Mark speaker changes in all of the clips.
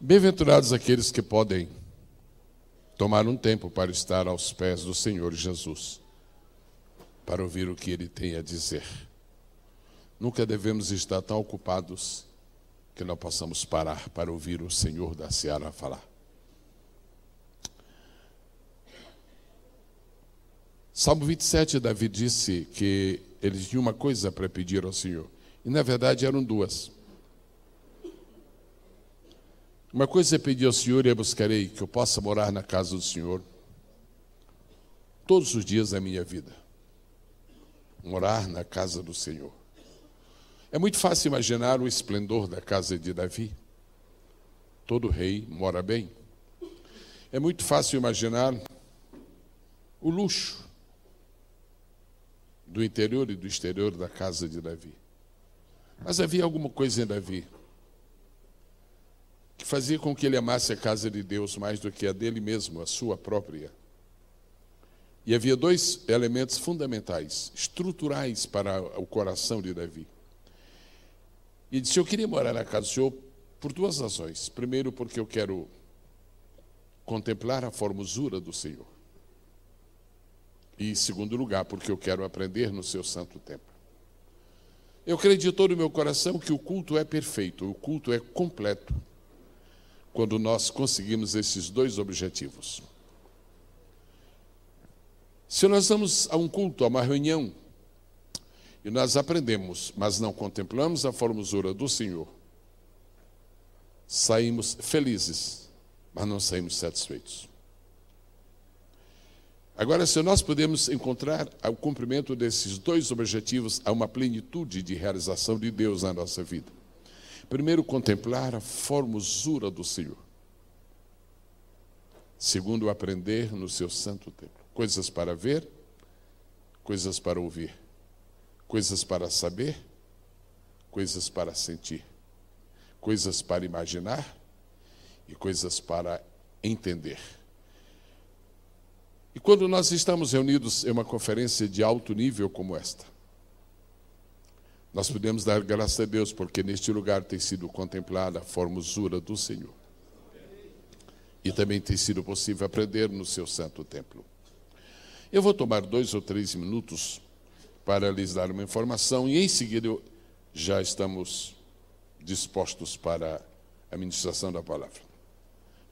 Speaker 1: Bem-aventurados aqueles que podem tomar um tempo para estar aos pés do Senhor Jesus, para ouvir o que Ele tem a dizer. Nunca devemos estar tão ocupados que não possamos parar para ouvir o Senhor da Seara falar. Salmo 27, Davi disse que ele tinha uma coisa para pedir ao Senhor. E, na verdade, eram duas. Uma coisa é pedir ao Senhor e eu buscarei que eu possa morar na casa do Senhor todos os dias da minha vida. Morar na casa do Senhor. É muito fácil imaginar o esplendor da casa de Davi. Todo rei mora bem. É muito fácil imaginar o luxo do interior e do exterior da casa de Davi. Mas havia alguma coisa em Davi que fazia com que ele amasse a casa de Deus mais do que a dele mesmo, a sua própria. E havia dois elementos fundamentais, estruturais para o coração de Davi. E ele disse: eu queria morar na casa do Senhor por duas razões. Primeiro, porque eu quero contemplar a formosura do Senhor. E, em segundo lugar, porque eu quero aprender no seu santo templo. Eu creio de todo o meu coração que o culto é perfeito, o culto é completo, quando nós conseguimos esses dois objetivos. Se nós vamos a um culto, a uma reunião, e nós aprendemos, mas não contemplamos a formosura do Senhor, saímos felizes, mas não saímos satisfeitos. Agora, se nós podemos encontrar o cumprimento desses dois objetivos, há uma plenitude de realização de Deus na nossa vida. Primeiro, contemplar a formosura do Senhor. Segundo, aprender no seu santo templo. Coisas para ver, coisas para ouvir, coisas para saber, coisas para sentir, coisas para imaginar e coisas para entender. E quando nós estamos reunidos em uma conferência de alto nível como esta, nós podemos dar graças a Deus, porque neste lugar tem sido contemplada a formosura do Senhor. E também tem sido possível aprender no seu santo templo. Eu vou tomar 2 ou 3 minutos para lhes dar uma informação e em seguida já estamos dispostos para a ministração da palavra.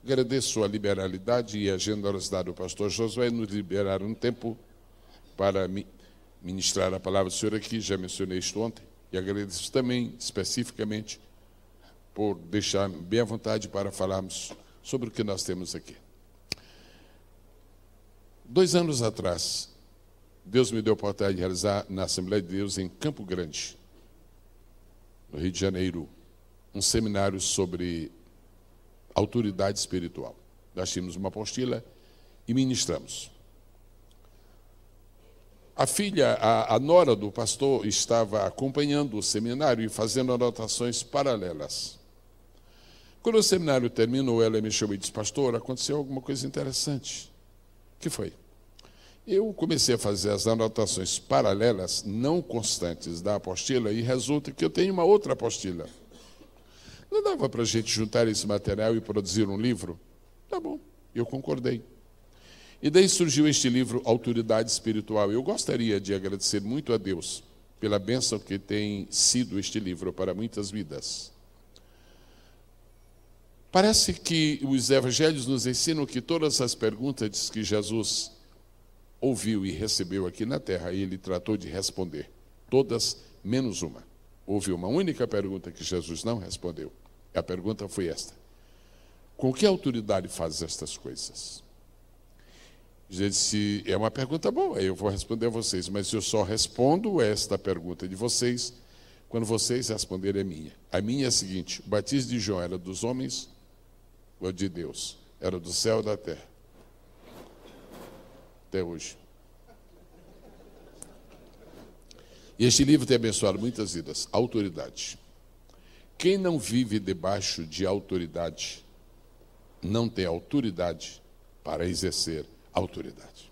Speaker 1: Agradeço a liberalidade e a generosidade do pastor Josué nos liberar um tempo para ministrar a palavra do Senhor aqui, já mencionei isto ontem, e agradeço também especificamente por deixar bem à vontade para falarmos sobre o que nós temos aqui. 2 anos atrás, Deus me deu a oportunidade de realizar na Assembleia de Deus em Campo Grande, no Rio de Janeiro, um seminário sobre autoridade espiritual. Nós tínhamos uma apostila e ministramos. A filha, a nora do pastor, estava acompanhando o seminário e fazendo anotações paralelas. Quando o seminário terminou, ela me chamou e disse: pastor, aconteceu alguma coisa interessante. O que foi? Eu comecei a fazer as anotações paralelas, não constantes, da apostila, e resulta que eu tenho uma outra apostila. Não dava para a gente juntar esse material e produzir um livro? Tá bom, eu concordei. E daí surgiu este livro, Autoridade Espiritual. Eu gostaria de agradecer muito a Deus pela bênção que tem sido este livro para muitas vidas. Parece que os evangelhos nos ensinam que todas as perguntas que Jesus ouviu e recebeu aqui na terra, ele tratou de responder. Todas menos uma. Houve uma única pergunta que Jesus não respondeu. A pergunta foi esta: com que autoridade faz estas coisas? Jesus disse: é uma pergunta boa, eu vou responder a vocês, mas eu só respondo esta pergunta de vocês quando vocês responderem a minha. A minha é a seguinte: o batismo de João era dos homens ou de Deus? Era do céu ou da terra? Até hoje. E este livro tem abençoado muitas vidas. Autoridade. Quem não vive debaixo de autoridade não tem autoridade para exercer autoridade.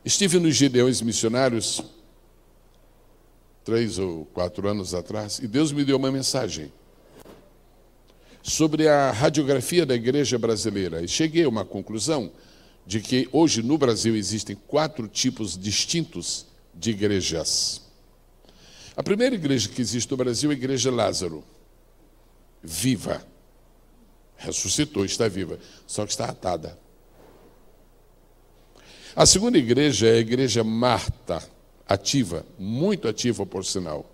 Speaker 1: Estive nos Gideões Missionários 3 ou 4 anos atrás e Deus me deu uma mensagem. sobre a radiografia da igreja brasileira e cheguei a uma conclusão de que hoje no Brasil existem 4 tipos distintos de igrejas. A primeira igreja que existe no Brasil é a Igreja Lázaro, viva, ressuscitou, está viva, só que está atada. A segunda igreja é a Igreja Marta, ativa, muito ativa por sinal,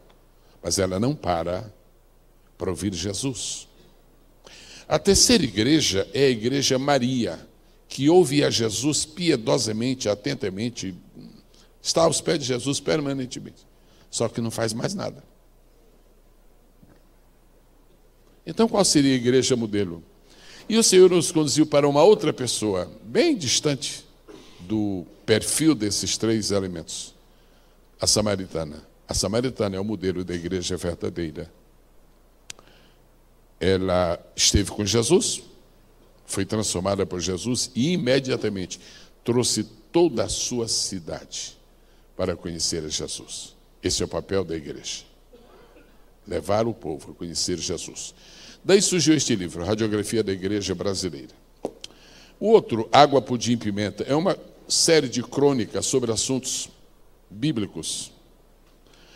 Speaker 1: mas ela não para ouvir Jesus. A terceira igreja é a Igreja Maria, que ouve a Jesus piedosamente, atentamente, está aos pés de Jesus permanentemente, só que não faz mais nada. Então, qual seria a igreja modelo? E o Senhor nos conduziu para uma outra pessoa, bem distante do perfil desses 3 elementos, a samaritana. A samaritana é o modelo da igreja verdadeira. Ela esteve com Jesus, foi transformada por Jesus e imediatamente trouxe toda a sua cidade para conhecer a Jesus. Esse é o papel da igreja. Levar o povo a conhecer Jesus. Daí surgiu este livro, Radiografia da Igreja Brasileira. O outro, Água, Pudim e Pimenta, é uma série de crônicas sobre assuntos bíblicos.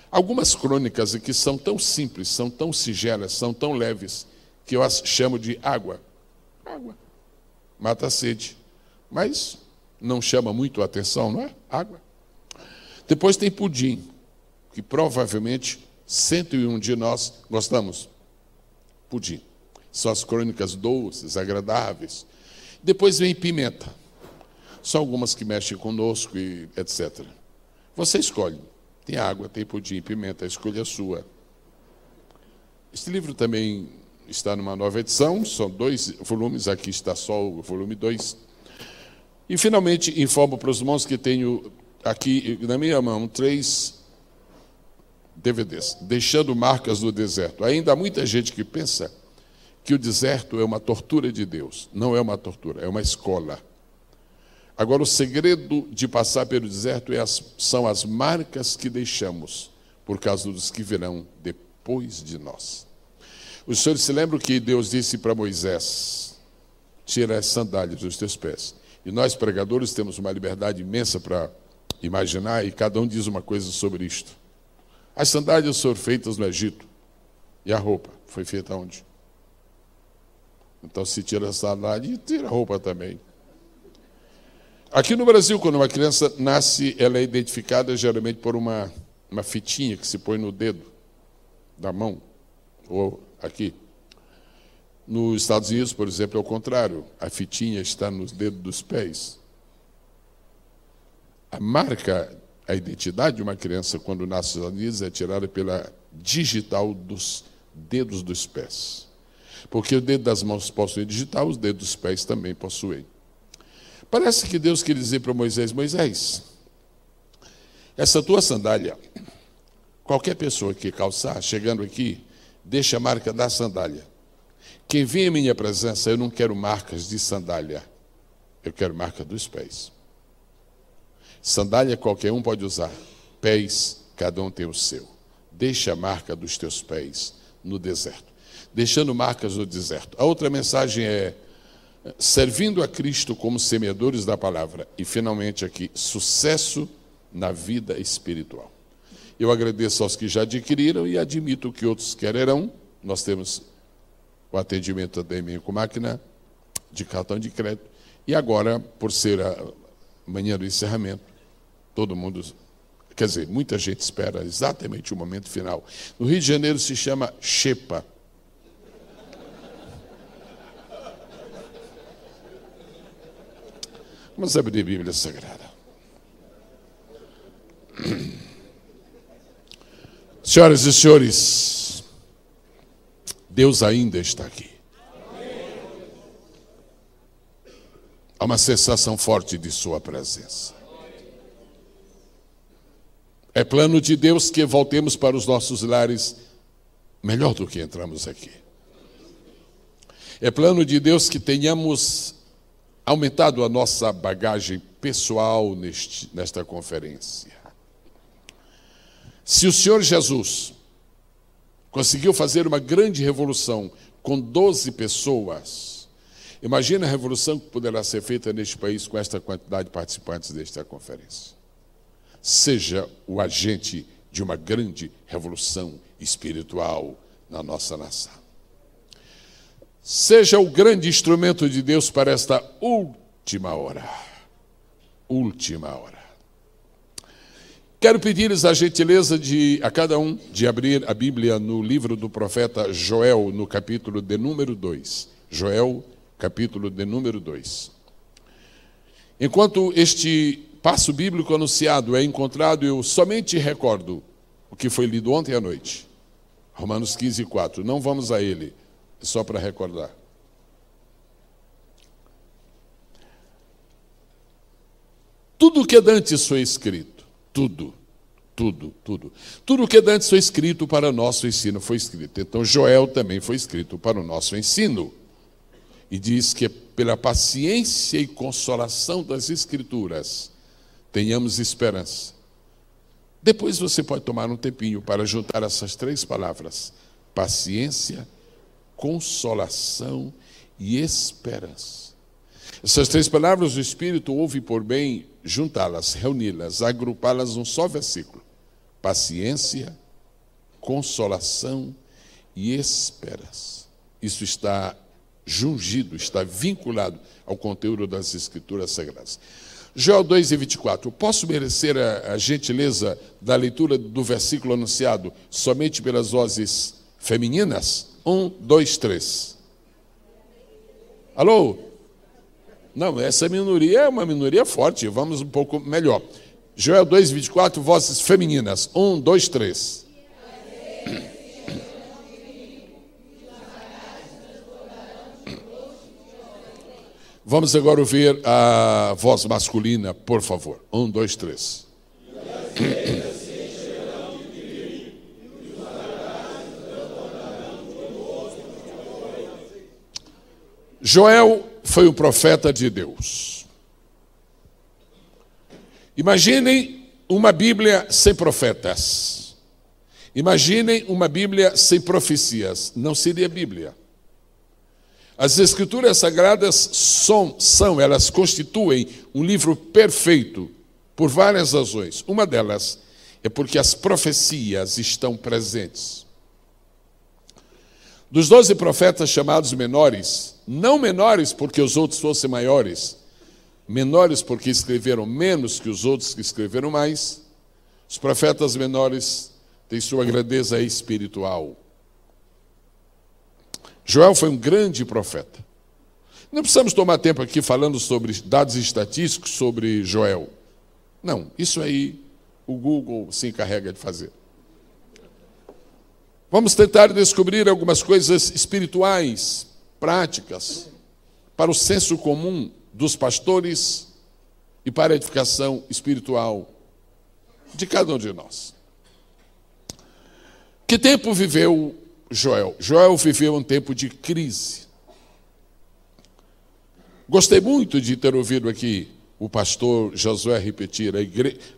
Speaker 1: Algumas crônicas aqui são tão simples, são tão singelas, são tão leves, que eu as chamo de água. Água. Mata a sede. Mas não chama muito a atenção, não é? Água. Depois tem pudim, que provavelmente 101 de nós gostamos. Pudim. São as crônicas doces, agradáveis. Depois vem pimenta. São algumas que mexem conosco e etc. Você escolhe. Tem água, tem pudim, pimenta, a escolha é sua. Este livro também está numa nova edição, são 2 volumes, aqui está só o volume 2. E, finalmente, informo para os irmãos que tenho aqui na minha mão 3 DVDs, Deixando Marcas no Deserto. Ainda há muita gente que pensa que o deserto é uma tortura de Deus. Não é uma tortura, é uma escola. Agora, o segredo de passar pelo deserto são as marcas que deixamos por causa dos que virão depois de nós. Os senhores se lembram que Deus disse para Moisés: tira as sandálias dos teus pés. E nós, pregadores, temos uma liberdade imensa para imaginar, e cada um diz uma coisa sobre isto. As sandálias foram feitas no Egito. E a roupa foi feita onde? Então, se tira a sandália, tira a roupa também. Aqui no Brasil, quando uma criança nasce, ela é identificada geralmente por uma fitinha que se põe no dedo da mão, ou aqui. Nos Estados Unidos, por exemplo, é o contrário. A fitinha está nos dedos dos pés. A marca, a identidade de uma criança quando nasce nos Estados Unidos é tirada pela digital dos dedos dos pés. Porque o dedo das mãos possui digital, os dedos dos pés também possuem. Parece que Deus queria dizer para Moisés: Moisés, essa tua sandália, qualquer pessoa que calçar, chegando aqui, deixa a marca da sandália. Quem vem em minha presença, eu não quero marcas de sandália, eu quero marca dos pés. Sandália qualquer um pode usar, pés, cada um tem o seu. Deixa a marca dos teus pés no deserto. Deixando marcas no deserto. A outra mensagem é: servindo a Cristo como semeadores da palavra. E, finalmente, aqui, sucesso na vida espiritual. Eu agradeço aos que já adquiriram e admito que outros quererão. Nós temos o atendimento também com máquina de cartão de crédito. E agora, por ser a manhã do encerramento, todo mundo, quer dizer, muita gente espera exatamente o momento final. No Rio de Janeiro se chama Xepa. Vamos abrir a Bíblia Sagrada. Senhoras e senhores, Deus ainda está aqui. Há uma sensação forte de sua presença. É plano de Deus que voltemos para os nossos lares melhor do que entramos aqui. É plano de Deus que tenhamos aumentado a nossa bagagem pessoal nesta conferência. Se o Senhor Jesus conseguiu fazer uma grande revolução com 12 pessoas. Imagina a revolução que poderá ser feita neste país com esta quantidade de participantes desta conferência. Seja o agente de uma grande revolução espiritual na nossa nação. Seja o grande instrumento de Deus para esta última hora. Última hora. Quero pedir-lhes a gentileza a cada um de abrir a Bíblia no livro do profeta Joel, no capítulo de número 2. Joel, capítulo de número 2. Enquanto este passo bíblico anunciado é encontrado, eu somente recordo o que foi lido ontem à noite. Romanos 15, 4. Não vamos a ele, só para recordar. Tudo o que dantes foi escrito, tudo o que dantes foi escrito para nosso ensino foi escrito. Então Joel também foi escrito para o nosso ensino. E diz que pela paciência e consolação das Escrituras tenhamos esperança. Depois você pode tomar um tempinho para juntar essas três palavras: paciência, consolação e esperança. Essas três palavras o Espírito ouve por bem juntá-las, reuni-las, agrupá-las num só versículo: paciência, consolação e esperança. Isso está jungido, está vinculado ao conteúdo das Escrituras Sagradas. Joel 2 e 24. Posso merecer a gentileza da leitura do versículo anunciado somente pelas vozes femininas? 1, 2, 3. Alô? Não, essa minoria é uma minoria forte. Vamos um pouco melhor. Joel 2, 24, vozes femininas. 1, 2, 3. Vamos agora ouvir a voz masculina, por favor. 1, 2, 3. Joel foi um profeta de Deus. Imaginem uma Bíblia sem profetas. Imaginem uma Bíblia sem profecias. Não seria Bíblia. As Escrituras Sagradas elas constituem um livro perfeito por várias razões. Uma delas é porque as profecias estão presentes. Dos 12 profetas chamados menores, não menores porque os outros fossem maiores, menores porque escreveram menos que os outros que escreveram mais, os profetas menores têm sua grandeza espiritual. Joel foi um grande profeta. Não precisamos tomar tempo aqui falando sobre dados estatísticos sobre Joel. Não, isso aí o Google se encarrega de fazer. Vamos tentar descobrir algumas coisas espirituais, práticas, para o senso comum dos pastores e para a edificação espiritual de cada um de nós. Que tempo viveu Joel? Joel viveu um tempo de crise. Gostei muito de ter ouvido aqui o pastor Josué repetir: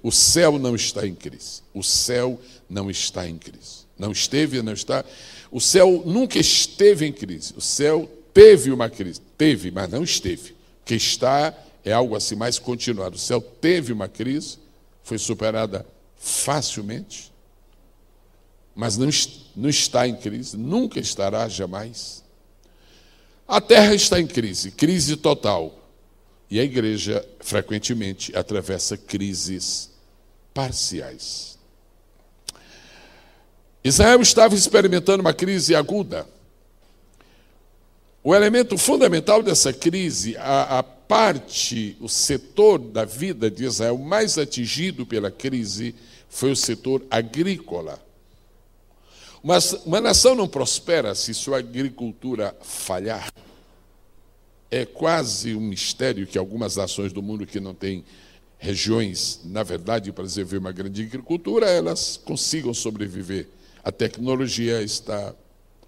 Speaker 1: o céu não está em crise. O céu não está em crise. Não esteve, não está. O céu nunca esteve em crise. O céu teve uma crise. Teve, mas não esteve. O que está é algo assim mais continuado. O céu teve uma crise, foi superada facilmente, mas não está em crise, nunca estará, jamais. A terra está em crise, crise total. E a igreja, frequentemente, atravessa crises parciais. Israel estava experimentando uma crise aguda. O elemento fundamental dessa crise, a parte, o setor da vida de Israel mais atingido pela crise, foi o setor agrícola. Mas uma nação não prospera se sua agricultura falhar. É quase um mistério que algumas nações do mundo que não têm regiões, na verdade, para desenvolver uma grande agricultura, elas consigam sobreviver. A tecnologia está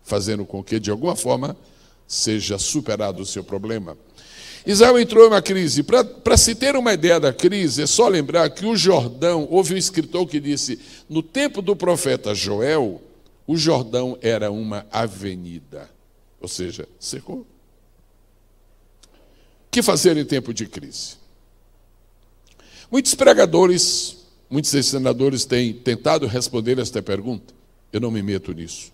Speaker 1: fazendo com que, de alguma forma, seja superado o seu problema. Israel entrou em uma crise. Para se ter uma ideia da crise, é só lembrar que o Jordão, houve um escritor que disse: no tempo do profeta Joel, o Jordão era uma avenida, ou seja, secou. O que fazer em tempo de crise? Muitos pregadores, muitos ensinadores têm tentado responder esta pergunta. Eu não me meto nisso.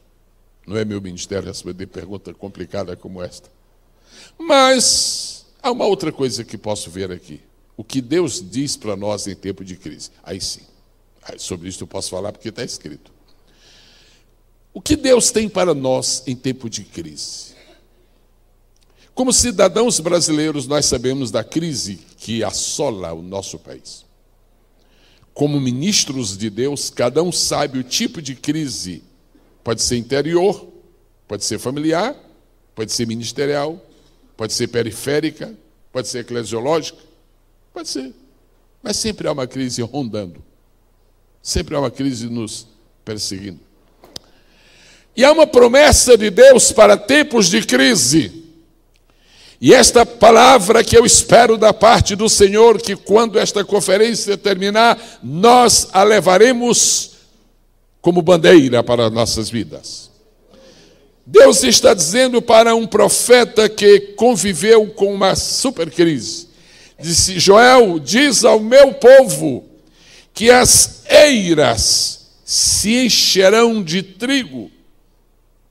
Speaker 1: Não é meu ministério responder pergunta complicada como esta. Mas há uma outra coisa que posso ver aqui. O que Deus diz para nós em tempo de crise. Aí sim. Sobre isso eu posso falar porque está escrito. O que Deus tem para nós em tempo de crise? Como cidadãos brasileiros, nós sabemos da crise que assola o nosso país. Como ministros de Deus, cada um sabe o tipo de crise. Pode ser interior, pode ser familiar, pode ser ministerial, pode ser periférica, pode ser eclesiológica, pode ser. Mas sempre há uma crise rondando. Sempre há uma crise nos perseguindo. E há uma promessa de Deus para tempos de crise. E esta palavra que eu espero da parte do Senhor, que quando esta conferência terminar, nós a levaremos como bandeira para nossas vidas. Deus está dizendo para um profeta que conviveu com uma super crise. Disse: Joel, diz ao meu povo que as eiras se encherão de trigo.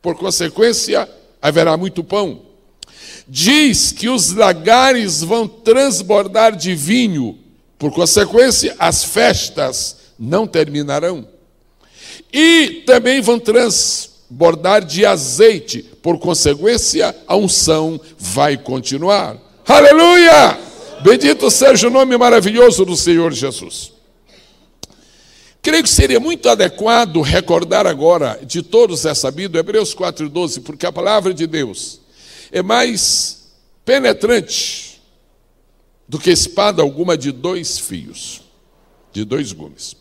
Speaker 1: Por consequência, haverá muito pão. Diz que os lagares vão transbordar de vinho. Por consequência, as festas não terminarão. E também vão transbordar de azeite. Por consequência, a unção vai continuar. Aleluia! Bendito seja o nome maravilhoso do Senhor Jesus. Creio que seria muito adequado recordar agora, de todos é sabido, Hebreus 4:12, porque a palavra de Deus é mais penetrante do que espada alguma de 2 fios, de 2 gumes.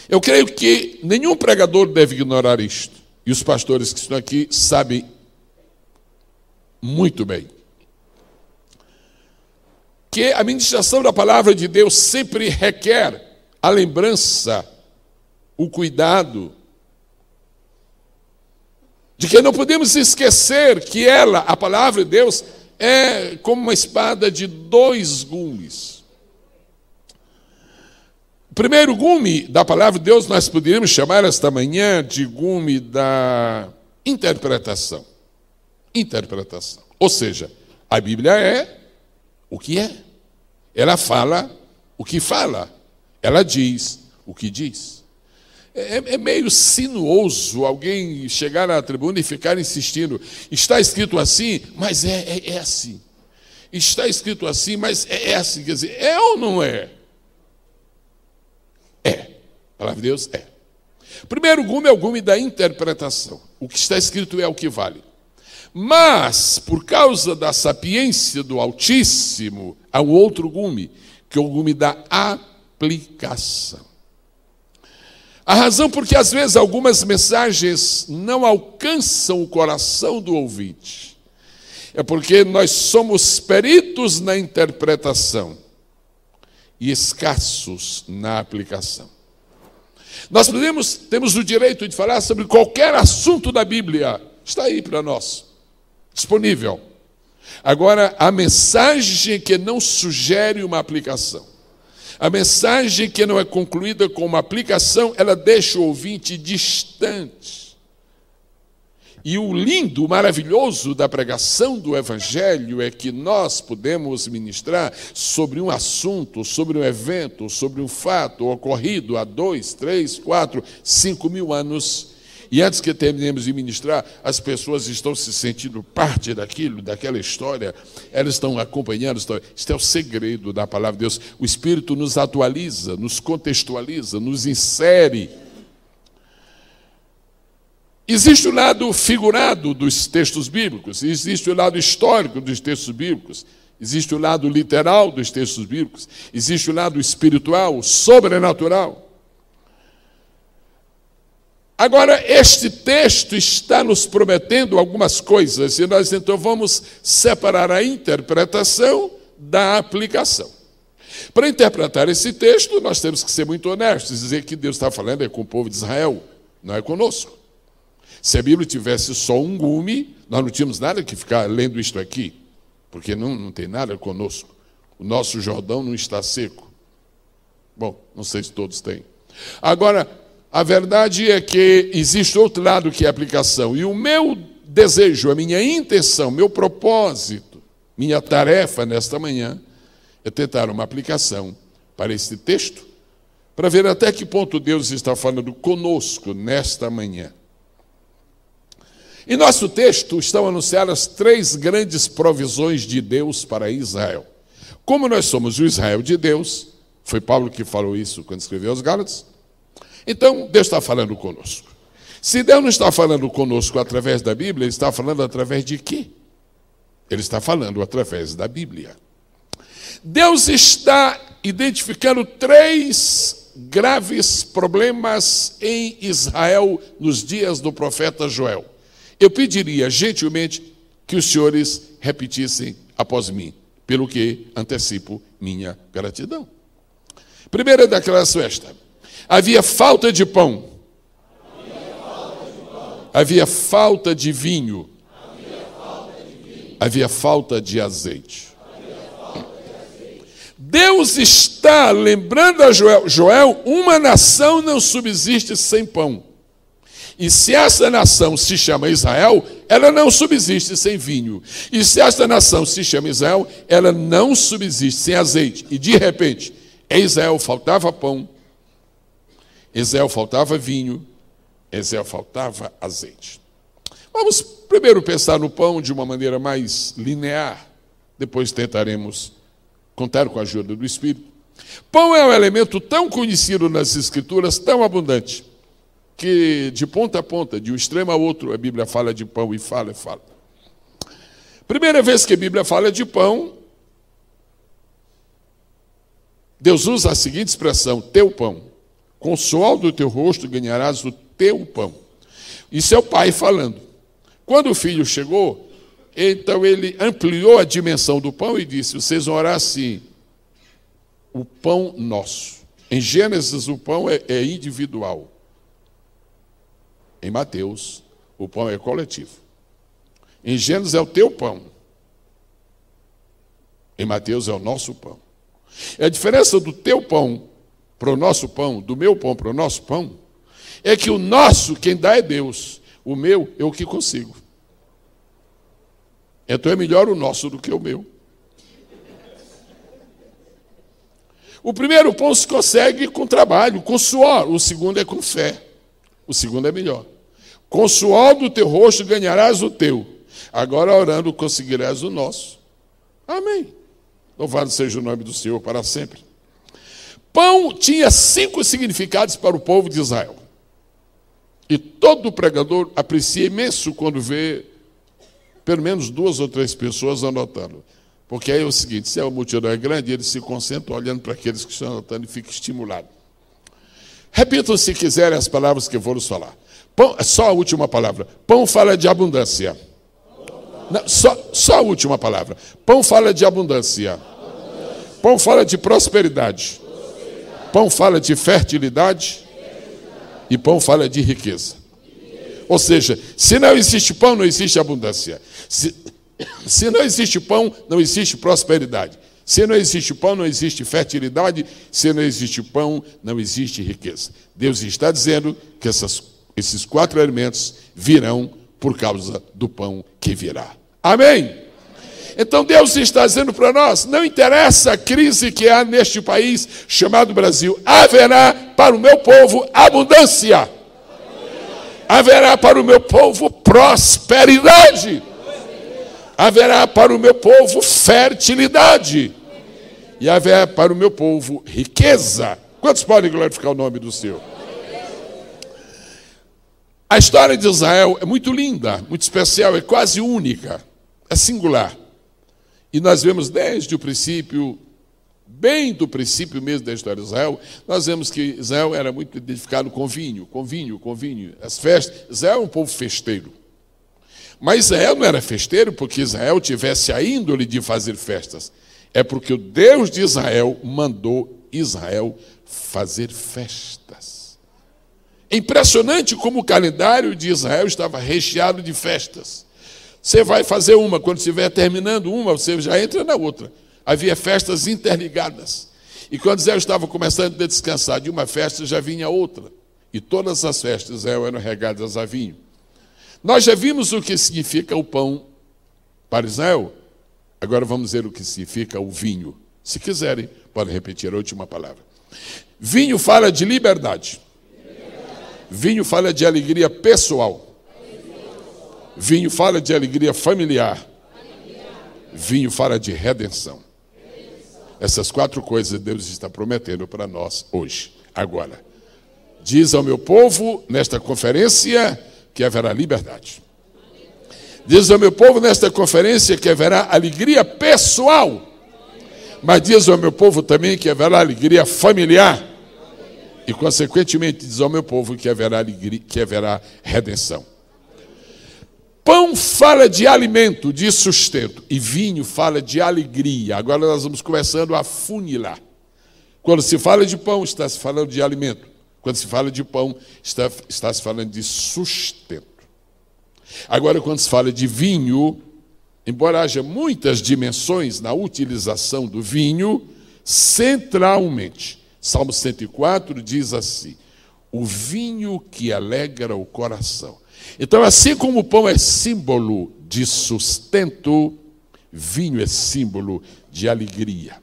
Speaker 1: Eu creio que nenhum pregador deve ignorar isto, e os pastores que estão aqui sabem muito bem, que a ministração da palavra de Deus sempre requer a lembrança, o cuidado, de que não podemos esquecer que ela, a palavra de Deus, é como uma espada de 2 gumes. O primeiro gume da palavra de Deus, nós poderíamos chamar esta manhã de gume da interpretação. Interpretação. Ou seja, a Bíblia é o que é. Ela fala o que fala. Ela diz o que diz. É meio sinuoso alguém chegar na tribuna e ficar insistindo. Está escrito assim, mas é assim. Está escrito assim, mas é assim. Quer dizer, é ou não é? É. A palavra de Deus é. O primeiro gume é o gume da interpretação. O que está escrito é o que vale. Mas, por causa da sapiência do Altíssimo, há um outro gume, que é o gume da aplicação. A razão porque às vezes algumas mensagens não alcançam o coração do ouvinte é porque nós somos peritos na interpretação e escassos na aplicação. Nós temos o direito de falar sobre qualquer assunto da Bíblia, está aí para nós, disponível. Agora, a mensagem que não sugere uma aplicação, a mensagem que não é concluída com uma aplicação, ela deixa o ouvinte distante. E o lindo, o maravilhoso da pregação do Evangelho é que nós podemos ministrar sobre um assunto, sobre um evento, sobre um fato ocorrido há 2, 3, 4, 5 mil anos. E antes que terminemos de ministrar, as pessoas estão se sentindo parte daquilo, daquela história, elas estão acompanhando a história. Isto é o segredo da palavra de Deus. O Espírito nos atualiza, nos contextualiza, nos insere. Existe o lado figurado dos textos bíblicos, existe o lado histórico dos textos bíblicos, existe o lado literal dos textos bíblicos, existe o lado espiritual, sobrenatural. Agora, este texto está nos prometendo algumas coisas, e nós então vamos separar a interpretação da aplicação. Para interpretar esse texto, nós temos que ser muito honestos, dizer que Deus está falando é com o povo de Israel, não é conosco. Se a Bíblia tivesse só um gume, nós não tínhamos nada que ficar lendo isto aqui, porque não tem nada conosco. O nosso Jordão não está seco. Bom, não sei se todos têm. Agora, a verdade é que existe outro lado que é a aplicação. E o meu desejo, a minha intenção, meu propósito, minha tarefa nesta manhã é tentar uma aplicação para esse texto, para ver até que ponto Deus está falando conosco nesta manhã. Em nosso texto estão anunciadas 3 grandes provisões de Deus para Israel. Como nós somos o Israel de Deus, foi Paulo que falou isso quando escreveu aos Gálatas, então Deus está falando conosco. Se Deus não está falando conosco através da Bíblia, Ele está falando através de quê? Ele está falando através da Bíblia. Deus está identificando 3 graves problemas em Israel nos dias do profeta Joel. Eu pediria gentilmente que os senhores repetissem após mim, pelo que antecipo minha gratidão. Primeira declaração esta: havia falta de pão, havia falta de vinho, havia falta de azeite. Deus está lembrando a Joel, uma nação não subsiste sem pão. E se essa nação se chama Israel, ela não subsiste sem vinho. E se esta nação se chama Israel, ela não subsiste sem azeite. E de repente, em Israel faltava pão, em Israel faltava vinho, em Israel faltava azeite. Vamos primeiro pensar no pão de uma maneira mais linear, depois tentaremos contar com a ajuda do Espírito. Pão é um elemento tão conhecido nas Escrituras, tão abundante, que de ponta a ponta, de um extremo a outro, a Bíblia fala de pão e fala. Primeira vez que a Bíblia fala de pão, Deus usa a seguinte expressão: teu pão. Com o suor do teu rosto ganharás o teu pão. Isso é o pai falando. Quando o filho chegou, então ele ampliou a dimensão do pão e disse: vocês vão orar assim, o pão nosso. Em Gênesis, o pão é individual. Em Mateus, o pão é coletivo. Em Gênesis é o teu pão. Em Mateus é o nosso pão. A diferença do teu pão para o nosso pão, do meu pão para o nosso pão, é que o nosso, quem dá é Deus. O meu, eu que consigo. Então é melhor o nosso do que o meu. O primeiro pão se consegue com trabalho, com suor. O segundo é com fé. O segundo é melhor. Com o suor do teu rosto ganharás o teu. Agora, orando, conseguirás o nosso. Amém. Louvado seja o nome do Senhor para sempre. Pão tinha 5 significados para o povo de Israel. E todo pregador aprecia imenso quando vê pelo menos 2 ou 3 pessoas anotando. Porque aí é o seguinte: se a multidão é grande, eles se concentram olhando para aqueles que estão anotando e ficam estimulados. Repitam, se quiserem, as palavras que eu vou lhes falar. Pão, só a última palavra. Pão fala de abundância. Não, só a última palavra. Pão fala de abundância. Pão fala de prosperidade. Pão fala de fertilidade. E pão fala de riqueza. Ou seja, se não existe pão, não existe abundância. Se não existe pão, não existe prosperidade. Se não existe pão, não existe fertilidade. Se não existe pão, não existe riqueza. Deus está dizendo que esses 4 elementos virão por causa do pão que virá. Amém? Então Deus está dizendo para nós: não interessa a crise que há neste país chamado Brasil, haverá para o meu povo abundância. Haverá para o meu povo prosperidade. Haverá para o meu povo fertilidade. E haverá para o meu povo riqueza. Quantos podem glorificar o nome do Senhor? A história de Israel é muito linda, muito especial, é quase única, é singular. E nós vemos desde o princípio, bem do princípio mesmo da história de Israel, nós vemos que Israel era muito identificado com vinho. As festas. Israel é um povo festeiro. Mas Israel não era festeiro porque Israel tivesse a índole de fazer festas. É porque o Deus de Israel mandou Israel fazer festas. É impressionante como o calendário de Israel estava recheado de festas. Você vai fazer uma, quando estiver terminando uma, você já entra na outra. Havia festas interligadas. E quando Israel estava começando a descansar de uma festa, já vinha outra. E todas as festas de Israel eram regadas a vinho. Nós já vimos o que significa o pão para Israel. Agora vamos ver o que significa o vinho. Se quiserem, podem repetir a última palavra. Vinho fala de liberdade. Vinho fala de alegria pessoal. Vinho fala de alegria familiar. Vinho fala de redenção. Essas 4 coisas Deus está prometendo para nós hoje, agora. Diz ao meu povo, nesta conferência, que haverá liberdade. Diz ao meu povo, nesta conferência, que haverá alegria pessoal. Mas diz ao meu povo também que haverá alegria familiar. E, consequentemente, diz ao meu povo que haverá alegria, que haverá redenção. Pão fala de alimento, de sustento. E vinho fala de alegria. Agora nós vamos começando a funilar. Quando se fala de pão, está se falando de alimento. Quando se fala de pão, está se falando de sustento. Agora, quando se fala de vinho, embora haja muitas dimensões na utilização do vinho, centralmente, Salmo 104 diz assim: o vinho que alegra o coração. Então, assim como o pão é símbolo de sustento, vinho é símbolo de alegria.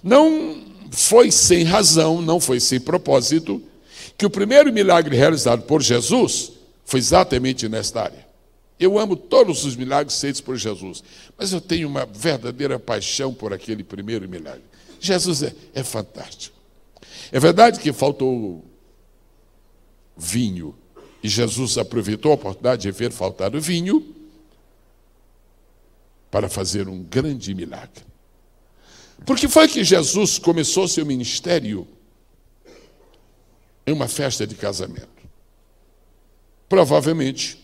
Speaker 1: Não foi sem razão, não foi sem propósito, que o primeiro milagre realizado por Jesus foi exatamente nesta área. Eu amo todos os milagres feitos por Jesus, mas eu tenho uma verdadeira paixão por aquele primeiro milagre. Jesus é fantástico. É verdade que faltou vinho, e Jesus aproveitou a oportunidade de ver faltar o vinho para fazer um grande milagre. Por que foi que Jesus começou seu ministério em uma festa de casamento? Provavelmente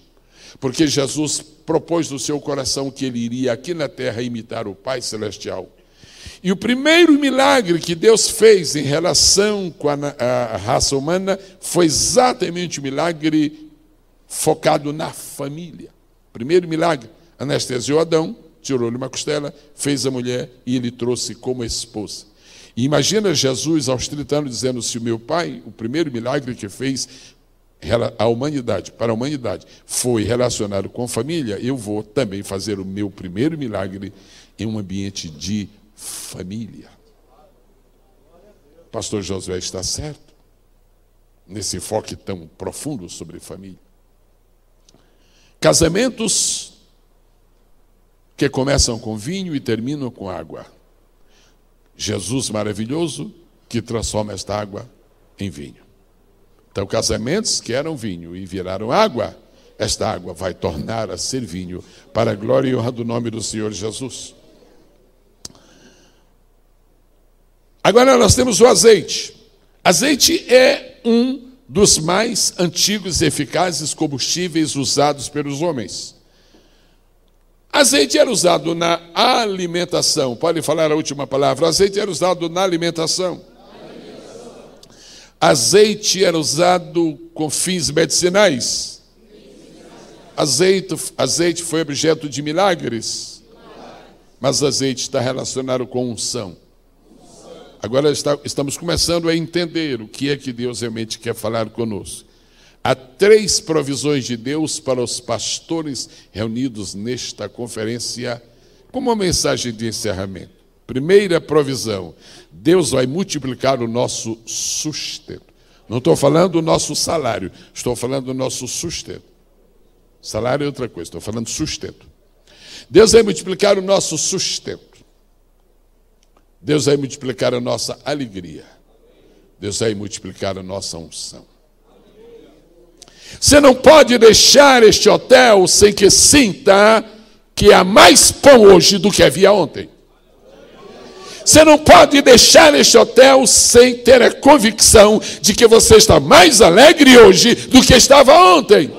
Speaker 1: porque Jesus propôs no seu coração que ele iria aqui na terra imitar o Pai Celestial. E o primeiro milagre que Deus fez em relação com a raça humana foi exatamente o milagre focado na família. Primeiro milagre, anestesiou Adão, tirou-lhe uma costela, fez a mulher e ele trouxe como esposa. E imagina Jesus aos 30 anos dizendo: se o meu pai, o primeiro milagre que fez a humanidade, para a humanidade, foi relacionado com família, eu vou também fazer o meu primeiro milagre em um ambiente de família. Pastor Josué está certo nesse enfoque tão profundo sobre família. Casamentos que começam com vinho e terminam com água. Jesus maravilhoso que transforma esta água em vinho. Então, casamentos que eram vinho e viraram água, esta água vai tornar a ser vinho para a glória e honra do nome do Senhor Jesus. Agora nós temos o azeite. Azeite é um dos mais antigos e eficazes combustíveis usados pelos homens. Azeite era usado na alimentação. Pode falar a última palavra. Azeite era usado na alimentação. Azeite era usado com fins medicinais. Azeite foi objeto de milagres. Mas azeite está relacionado com unção. Agora estamos começando a entender o que é que Deus realmente quer falar conosco. Há 3 provisões de Deus para os pastores reunidos nesta conferência, como uma mensagem de encerramento. Primeira provisão: Deus vai multiplicar o nosso sustento. Não estou falando do nosso salário, estou falando do nosso sustento. Salário é outra coisa, estou falando sustento. Deus vai multiplicar o nosso sustento. Deus vai multiplicar a nossa alegria. Deus vai multiplicar a nossa unção. Você não pode deixar este hotel sem que sinta que há mais pão hoje do que havia ontem. Você não pode deixar este hotel sem ter a convicção de que você está mais alegre hoje do que estava ontem.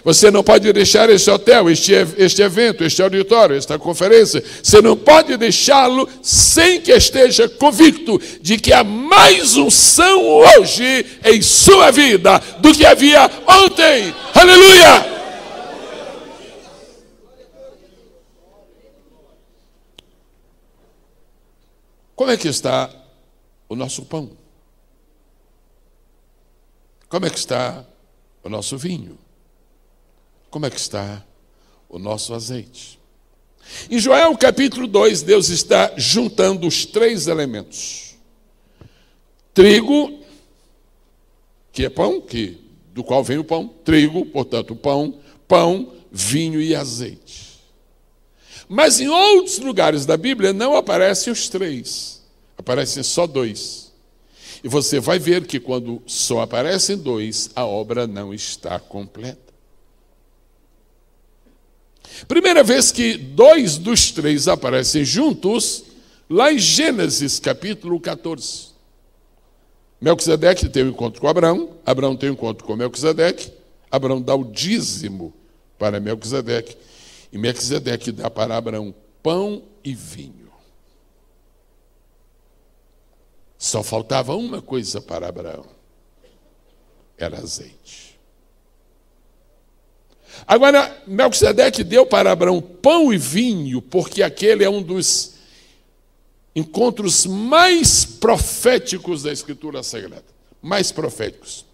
Speaker 1: Você não pode deixar este hotel, este evento, este auditório, esta conferência. Você não pode deixá-lo sem que esteja convicto de que há mais unção hoje em sua vida do que havia ontem. Aleluia! Como é que está o nosso pão? Como é que está o nosso vinho? Como é que está o nosso azeite? Em Joel capítulo 2, Deus está juntando os três elementos. Trigo, que é pão, do qual vem o pão. Trigo, portanto, pão, vinho e azeite. Mas em outros lugares da Bíblia não aparecem os três. Aparecem só dois. E você vai ver que quando só aparecem dois, a obra não está completa. Primeira vez que dois dos três aparecem juntos, lá em Gênesis capítulo 14. Melquisedeque tem um encontro com Abraão, Abraão tem um encontro com Melquisedeque, Abraão dá o dízimo para Melquisedeque, e Melquisedeque dá para Abraão pão e vinho. Só faltava uma coisa para Abraão. Era azeite. Agora, Melquisedeque deu para Abraão pão e vinho, porque aquele é um dos encontros mais proféticos da Escritura Sagrada. Mais proféticos.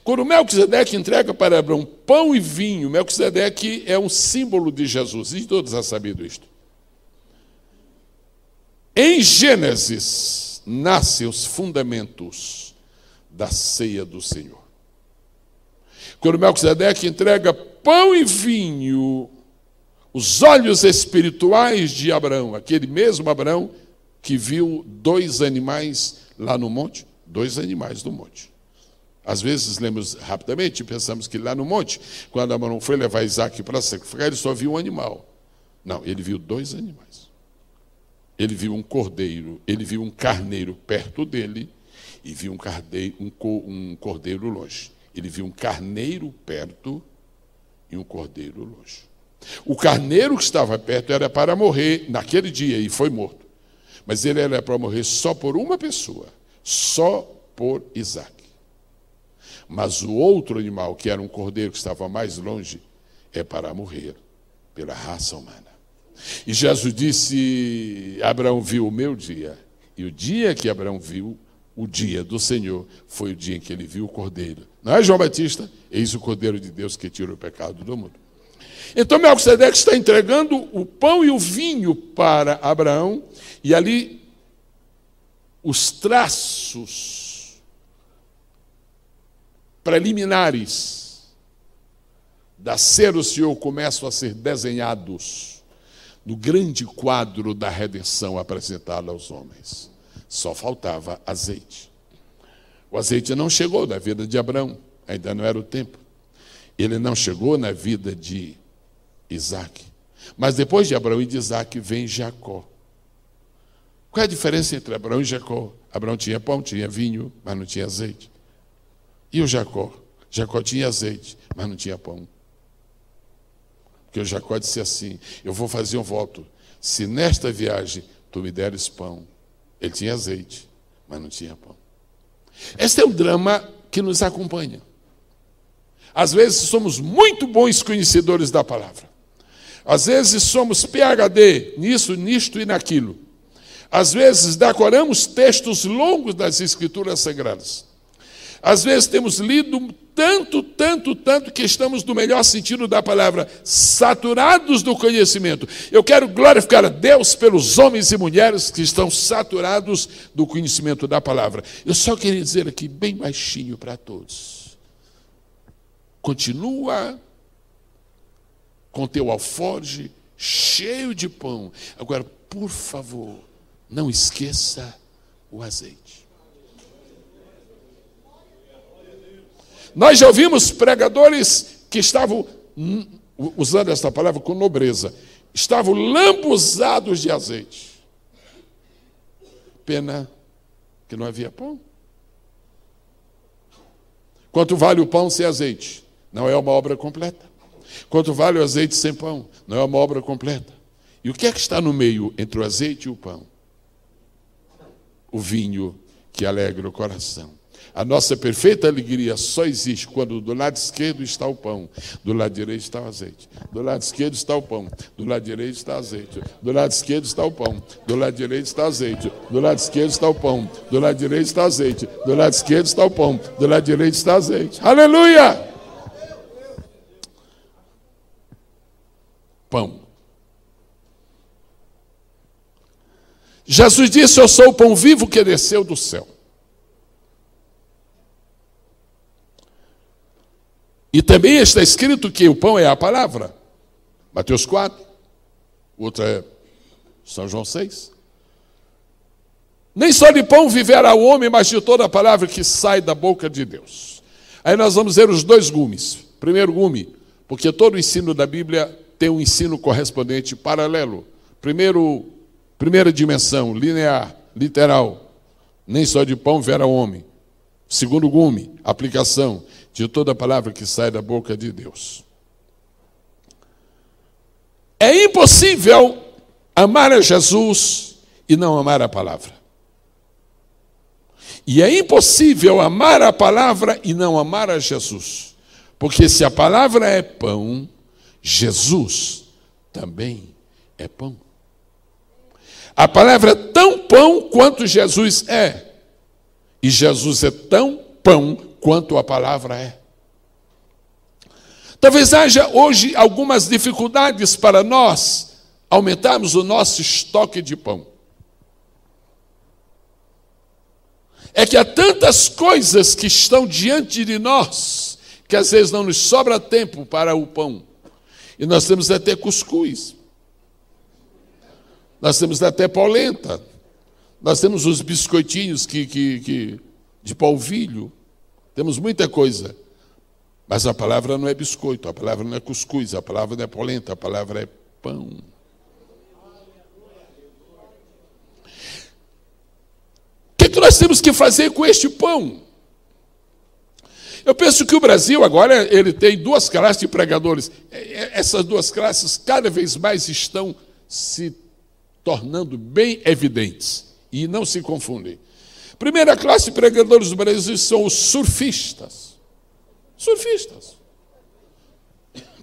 Speaker 1: Quando Melquisedeque entrega para Abraão pão e vinho, Melquisedeque é um símbolo de Jesus, e todos já sabiam isto. Em Gênesis, nascem os fundamentos da ceia do Senhor. Quando Melquisedeque entrega pão e vinho, os olhos espirituais de Abraão, aquele mesmo Abraão que viu dois animais lá no monte, dois animais no monte. Às vezes lemos rapidamente e pensamos que lá no monte, quando Abraão foi levar Isaac para sacrificar, ele só viu um animal. Não, ele viu dois animais. Ele viu um cordeiro, ele viu um carneiro perto dele e viu um cordeiro longe. Ele viu um carneiro perto e um cordeiro longe. O carneiro que estava perto era para morrer naquele dia e foi morto. Mas ele era para morrer só por uma pessoa, só por Isaac. Mas o outro animal, que era um cordeiro que estava mais longe, é para morrer pela raça humana. E Jesus disse, Abraão viu o meu dia, e o dia que Abraão viu, o dia do Senhor, foi o dia em que ele viu o cordeiro. Não é João Batista? Eis o cordeiro de Deus que tira o pecado do mundo. Então Melquisedeque está entregando o pão e o vinho para Abraão, e ali os traços preliminares da ceia do Senhor começam a ser desenhados no grande quadro da redenção apresentado aos homens. Só faltava azeite. O azeite não chegou na vida de Abraão, ainda não era o tempo. Ele não chegou na vida de Isaac. Mas depois de Abraão e de Isaac vem Jacó. Qual é a diferença entre Abraão e Jacó? Abraão tinha pão, tinha vinho, mas não tinha azeite. E o Jacó? Jacó tinha azeite, mas não tinha pão. Porque o Jacó disse assim, eu vou fazer um voto. Se nesta viagem tu me deres pão. Ele tinha azeite, mas não tinha pão. Este é o drama que nos acompanha. Às vezes somos muito bons conhecedores da palavra. Às vezes somos PhD nisso, nisto e naquilo. Às vezes decoramos textos longos das Escrituras Sagradas. Às vezes temos lido tanto que estamos, no melhor sentido da palavra, saturados do conhecimento. Eu quero glorificar a Deus pelos homens e mulheres que estão saturados do conhecimento da palavra. Eu só queria dizer aqui, bem baixinho para todos. Continua com teu alforje cheio de pão. Agora, por favor, não esqueça o azeite. Nós já ouvimos pregadores que estavam, usando esta palavra com nobreza, estavam lambuzados de azeite. Pena que não havia pão. Quanto vale o pão sem azeite? Não é uma obra completa. Quanto vale o azeite sem pão? Não é uma obra completa. E o que é que está no meio entre o azeite e o pão? O vinho que alegra o coração. A nossa perfeita alegria só existe quando do lado esquerdo está o pão, do lado direito está o azeite. Do lado esquerdo está o pão, do lado direito está o azeite. Do lado esquerdo está o pão, do lado direito está o azeite. Do lado esquerdo está o pão, do lado direito está o azeite. Do lado esquerdo está o pão, do lado direito está o azeite. Aleluia! Pão. Jesus disse: eu sou o pão vivo que desceu do céu. E também está escrito que o pão é a palavra. Mateus 4, outra é São João 6. Nem só de pão viverá o homem, mas de toda a palavra que sai da boca de Deus. Aí nós vamos ver os dois gumes. Primeiro gume, porque todo o ensino da Bíblia tem um ensino correspondente paralelo. Primeira dimensão, linear, literal. Nem só de pão viverá o homem. Segundo gume, aplicação de toda a palavra que sai da boca de Deus. É impossível amar a Jesus e não amar a palavra. E é impossível amar a palavra e não amar a Jesus. Porque se a palavra é pão, Jesus também é pão. A palavra é tão pão quanto Jesus é. E Jesus é tão pão quanto a palavra é. Talvez haja hoje algumas dificuldades para nós aumentarmos o nosso estoque de pão. É que há tantas coisas que estão diante de nós que às vezes não nos sobra tempo para o pão. E nós temos até cuscuz. Nós temos até polenta. Nós temos os biscoitinhos de polvilho. Temos muita coisa. Mas a palavra não é biscoito, a palavra não é cuscuz, a palavra não é polenta, a palavra é pão. O que nós temos que fazer com este pão? Eu penso que o Brasil agora ele tem duas classes de pregadores. Essas duas classes cada vez mais estão se tornando bem evidentes e não se confundem. Primeira classe de pregadores do Brasil são os surfistas. Surfistas.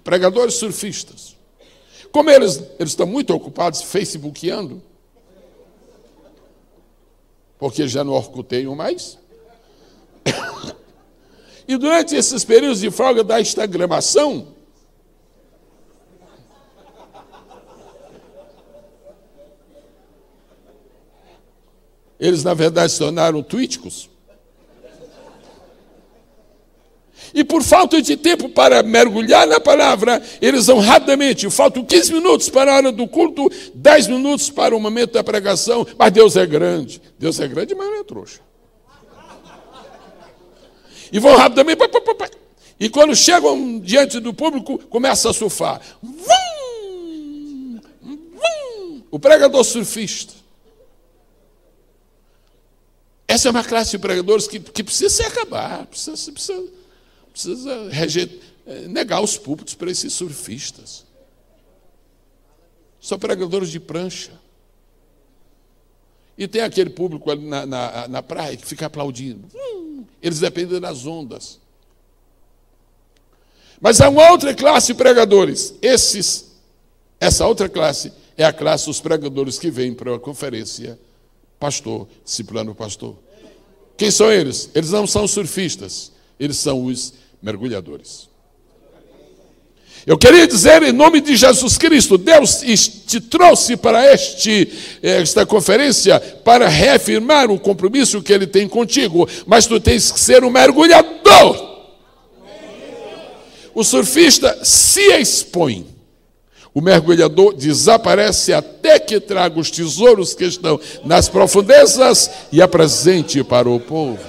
Speaker 1: Pregadores surfistas. Como eles estão muito ocupados facebookeando, porque já não orcuteiam mais. E durante esses períodos de folga da instagramação, eles, na verdade, se tornaram tweeticos. E por falta de tempo para mergulhar na palavra, eles vão rapidamente. Faltam 15 minutos para a hora do culto, 10 minutos para o momento da pregação. Mas Deus é grande. Deus é grande, mas não é trouxa. E vão rapidamente. E quando chegam diante do público, começa a surfar. O pregador surfista. Essa é uma classe de pregadores que precisa se acabar. Precisa negar os púlpitos para esses surfistas. São pregadores de prancha. E tem aquele público ali na praia que fica aplaudindo. Eles dependem das ondas. Mas há uma outra classe de pregadores. Essa outra classe é a classe dos pregadores que vêm para a conferência pastor, discipulando o pastor. Quem são eles? Eles não são surfistas. Eles são os mergulhadores. Eu queria dizer, em nome de Jesus Cristo, Deus te trouxe para esta conferência para reafirmar o compromisso que Ele tem contigo, mas tu tens que ser um mergulhador. O surfista se expõe. O mergulhador desaparece até que traga os tesouros que estão nas profundezas e apresente para o povo.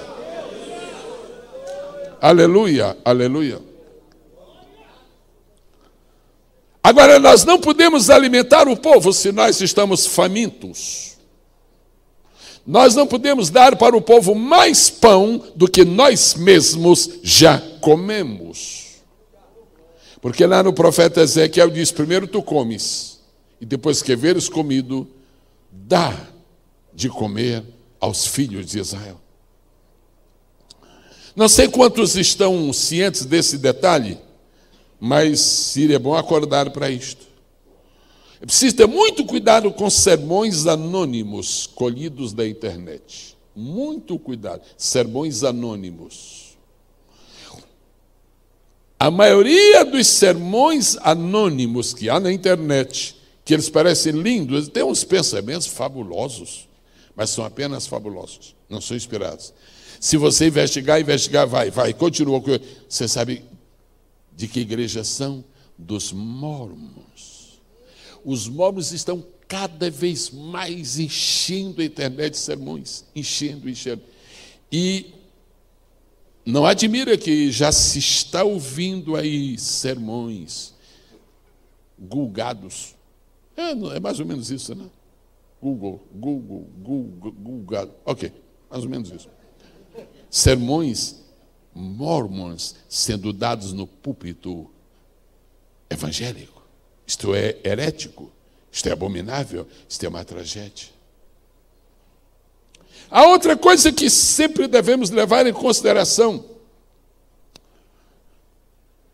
Speaker 1: Aleluia, aleluia. Agora, nós não podemos alimentar o povo se nós estamos famintos. Nós não podemos dar para o povo mais pão do que nós mesmos já comemos. Porque lá no profeta Ezequiel diz, primeiro tu comes, e depois que veres comido, dá de comer aos filhos de Israel. Não sei quantos estão cientes desse detalhe, mas seria bom acordar para isto. É preciso ter muito cuidado com sermões anônimos colhidos da internet. Muito cuidado. Sermões anônimos. A maioria dos sermões anônimos que há na internet, que eles parecem lindos, têm uns pensamentos fabulosos, mas são apenas fabulosos, não são inspirados. Se você investigar, vai, continua. Você sabe de que igreja são? Dos mormons. Os mormons estão cada vez mais enchendo a internet de sermões, enchendo. E não admira que já se está ouvindo aí sermões gulgados. É mais ou menos isso, né? Google, ok, mais ou menos isso. Sermões mormons sendo dados no púlpito evangélico. Isto é herético, isto é abominável, isto é uma tragédia. A outra coisa que sempre devemos levar em consideração: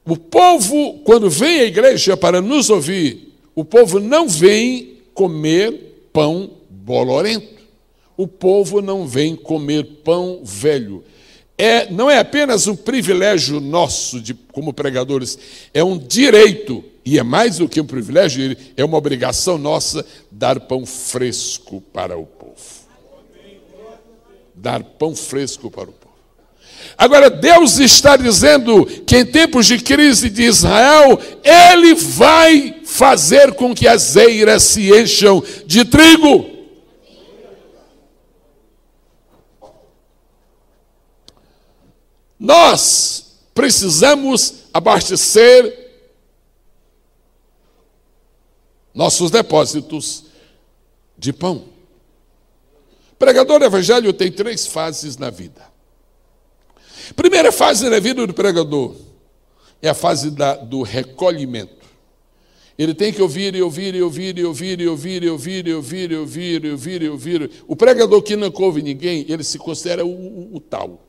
Speaker 1: o povo, quando vem à igreja para nos ouvir, o povo não vem comer pão bolorento. O povo não vem comer pão velho. Não é apenas um privilégio nosso como pregadores, é um direito, e é mais do que um privilégio, é uma obrigação nossa dar pão fresco para o povo. Dar pão fresco para o povo. Agora, Deus está dizendo que em tempos de crise de Israel, Ele vai fazer com que as eiras se encham de trigo. Nós precisamos abastecer nossos depósitos de pão. O pregador do evangelho tem 3 fases na vida. Primeira fase na vida do pregador é a fase do recolhimento. Ele tem que ouvir. O pregador que não ouve ninguém, ele se considera o tal.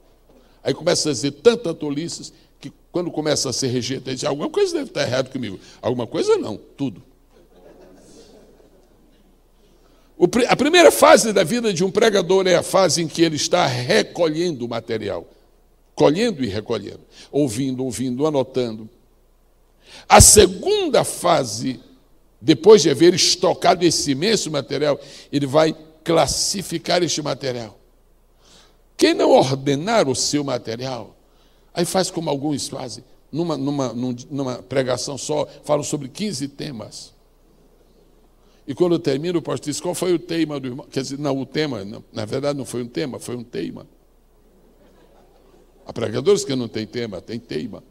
Speaker 1: Aí começa a dizer tantas tolices que quando começa a ser rejeitado, ele diz, alguma coisa deve estar errado comigo. Alguma coisa não, tudo. A primeira fase da vida de um pregador é a fase em que ele está recolhendo o material. Colhendo e recolhendo. Ouvindo, anotando. A segunda fase, depois de haver estocado esse imenso material, ele vai classificar este material. Quem não ordenar o seu material, aí faz como alguns fazem, numa pregação só, falam sobre 15 temas. E quando termina, o pastor diz, qual foi o tema do irmão? Quer dizer, não, o tema, não, na verdade não foi um tema, foi um teima. Há pregadores que não têm tema, tem teima.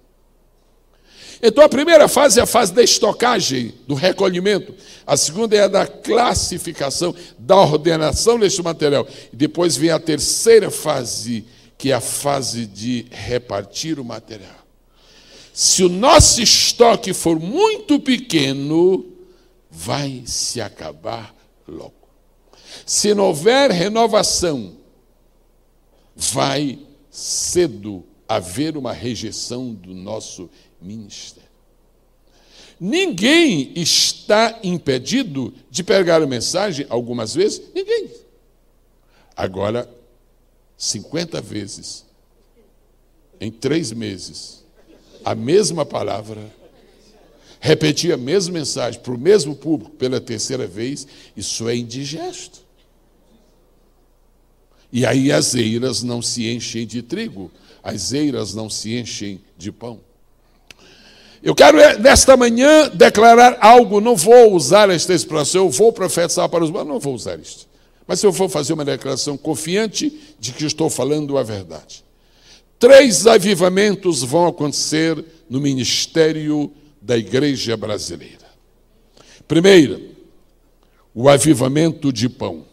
Speaker 1: Então a primeira fase é a fase da estocagem, do recolhimento. A segunda é a da classificação, da ordenação deste material. E depois vem a terceira fase, que é a fase de repartir o material. Se o nosso estoque for muito pequeno, vai se acabar logo. Se não houver renovação, vai cedo haver uma rejeição do nosso ministério. Ninguém está impedido de pregar a mensagem algumas vezes, ninguém. Agora, 50 vezes, em 3 meses, a mesma palavra, repetir a mesma mensagem para o mesmo público pela terceira vez, isso é indigesto. E aí as eiras não se enchem de trigo, as eiras não se enchem de pão. Eu quero, nesta manhã, declarar algo, não vou usar esta expressão, eu vou profetizar para os irmãos, não vou usar isto. Mas eu vou fazer uma declaração confiante de que estou falando a verdade. 3 avivamentos vão acontecer no ministério da igreja brasileira. Primeiro, o avivamento de pão.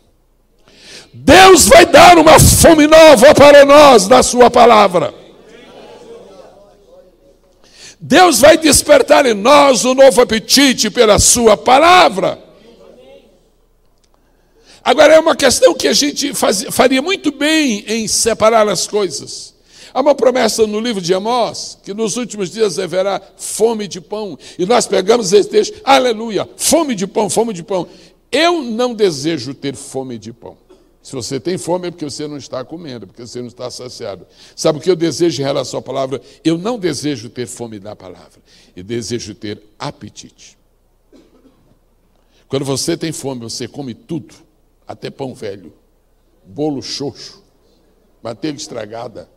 Speaker 1: Deus vai dar uma fome nova para nós da sua palavra. Deus vai despertar em nós um novo apetite pela sua palavra. Agora, é uma questão que a gente faria muito bem em separar as coisas. Há uma promessa no livro de Amós, que nos últimos dias haverá fome de pão. E nós pegamos esse texto, aleluia, fome de pão, fome de pão. Eu não desejo ter fome de pão. Se você tem fome é porque você não está comendo, porque você não está saciado. Sabe o que eu desejo em relação à palavra? Eu não desejo ter fome da palavra. Eu desejo ter apetite. Quando você tem fome, você come tudo, até pão velho, bolo xoxo, manteiga estragada,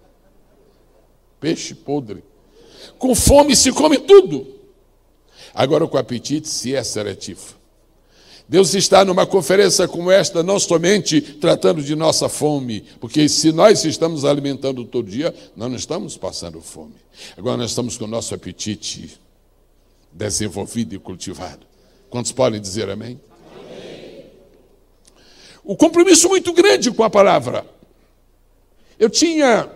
Speaker 1: peixe podre. Com fome se come tudo. Agora com apetite se é seletivo. Deus está numa conferência como esta, não somente tratando de nossa fome, porque se nós estamos alimentando todo dia, nós não estamos passando fome. Agora nós estamos com o nosso apetite desenvolvido e cultivado. Quantos podem dizer amém? Amém. O compromisso muito grande com a palavra. Eu tinha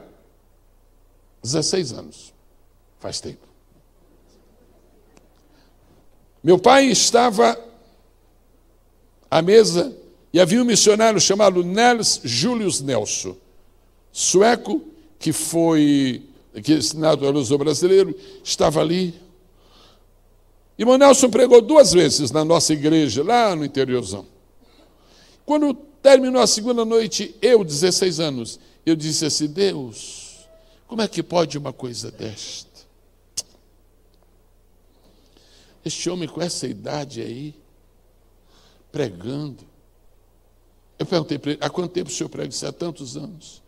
Speaker 1: 16 anos, faz tempo. Meu pai estava à mesa e havia um missionário chamado Nels Julius Nelson, sueco, que se naturalizou brasileiro, estava ali. E o Nelson pregou 2 vezes na nossa igreja, lá no interiorzão. Quando terminou a segunda noite, eu, 16 anos, eu disse assim, Deus, como é que pode uma coisa desta? Este homem com essa idade aí, pregando. Eu perguntei para ele, há quanto tempo o senhor prega? Disse, há tantos anos.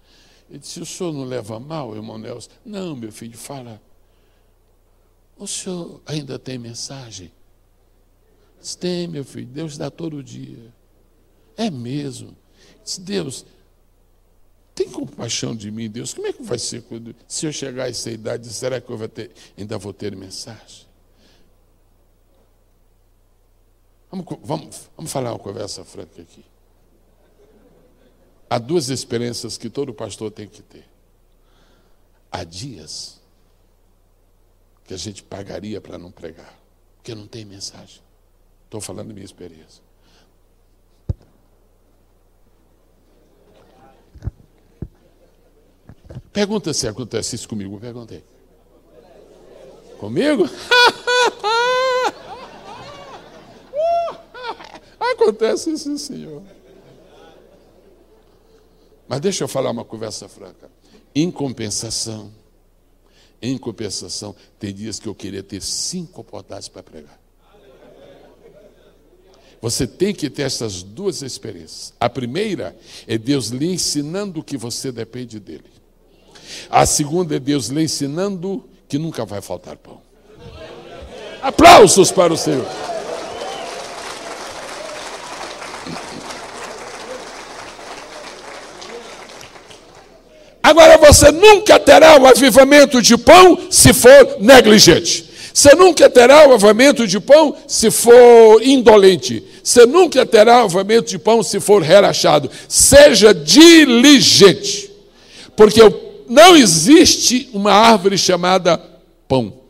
Speaker 1: Ele disse, o senhor não leva mal, irmão Nelson? Não, meu filho, fala. O senhor ainda tem mensagem? Disse, tem, meu filho, Deus dá todo dia. É mesmo. Disse, Deus, tem compaixão de mim, Deus. Como é que vai ser se eu chegar a essa idade? Será que eu ainda vou ter mensagem? Vamos falar uma conversa franca aqui. Há 2 experiências que todo pastor tem que ter. Há dias que a gente pagaria para não pregar, porque não tem mensagem. Estou falando da minha experiência. Pergunta se acontece isso comigo. Perguntei. Comigo? Acontece isso, senhor. Mas deixa eu falar uma conversa franca. Em compensação, tem dias que eu queria ter 5 oportunidades para pregar. Você tem que ter essas 2 experiências. A primeira é Deus lhe ensinando que você depende dele. A segunda é Deus lhe ensinando que nunca vai faltar pão. Aplausos para o Senhor. Agora você nunca terá o avivamento de pão se for negligente. Você nunca terá o avivamento de pão se for indolente. Você nunca terá o avivamento de pão se for relaxado. Seja diligente. Porque não existe uma árvore chamada pão.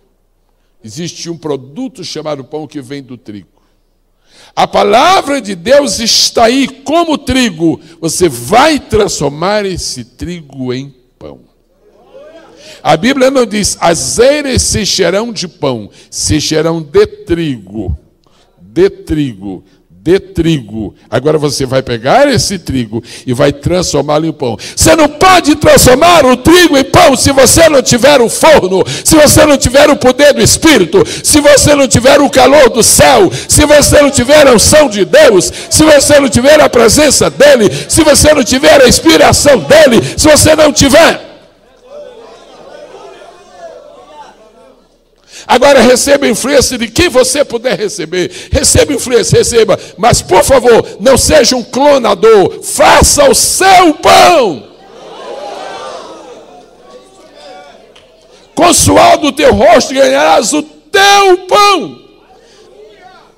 Speaker 1: Existe um produto chamado pão que vem do trigo. A palavra de Deus está aí como trigo. Você vai transformar esse trigo em pão. A Bíblia não diz, as eiras se encherão de pão, se encherão de trigo. De trigo. De trigo. Agora você vai pegar esse trigo e vai transformá-lo em pão. Você não pode transformar o trigo em pão se você não tiver o forno, se você não tiver o poder do Espírito, se você não tiver o calor do céu, se você não tiver a unção de Deus, se você não tiver a presença dEle, se você não tiver a inspiração dEle, se você não tiver. Agora receba a influência de quem você puder receber. Receba influência, receba. Mas, por favor, não seja um clonador. Faça o seu pão. Com o suor do teu rosto ganharás o teu pão.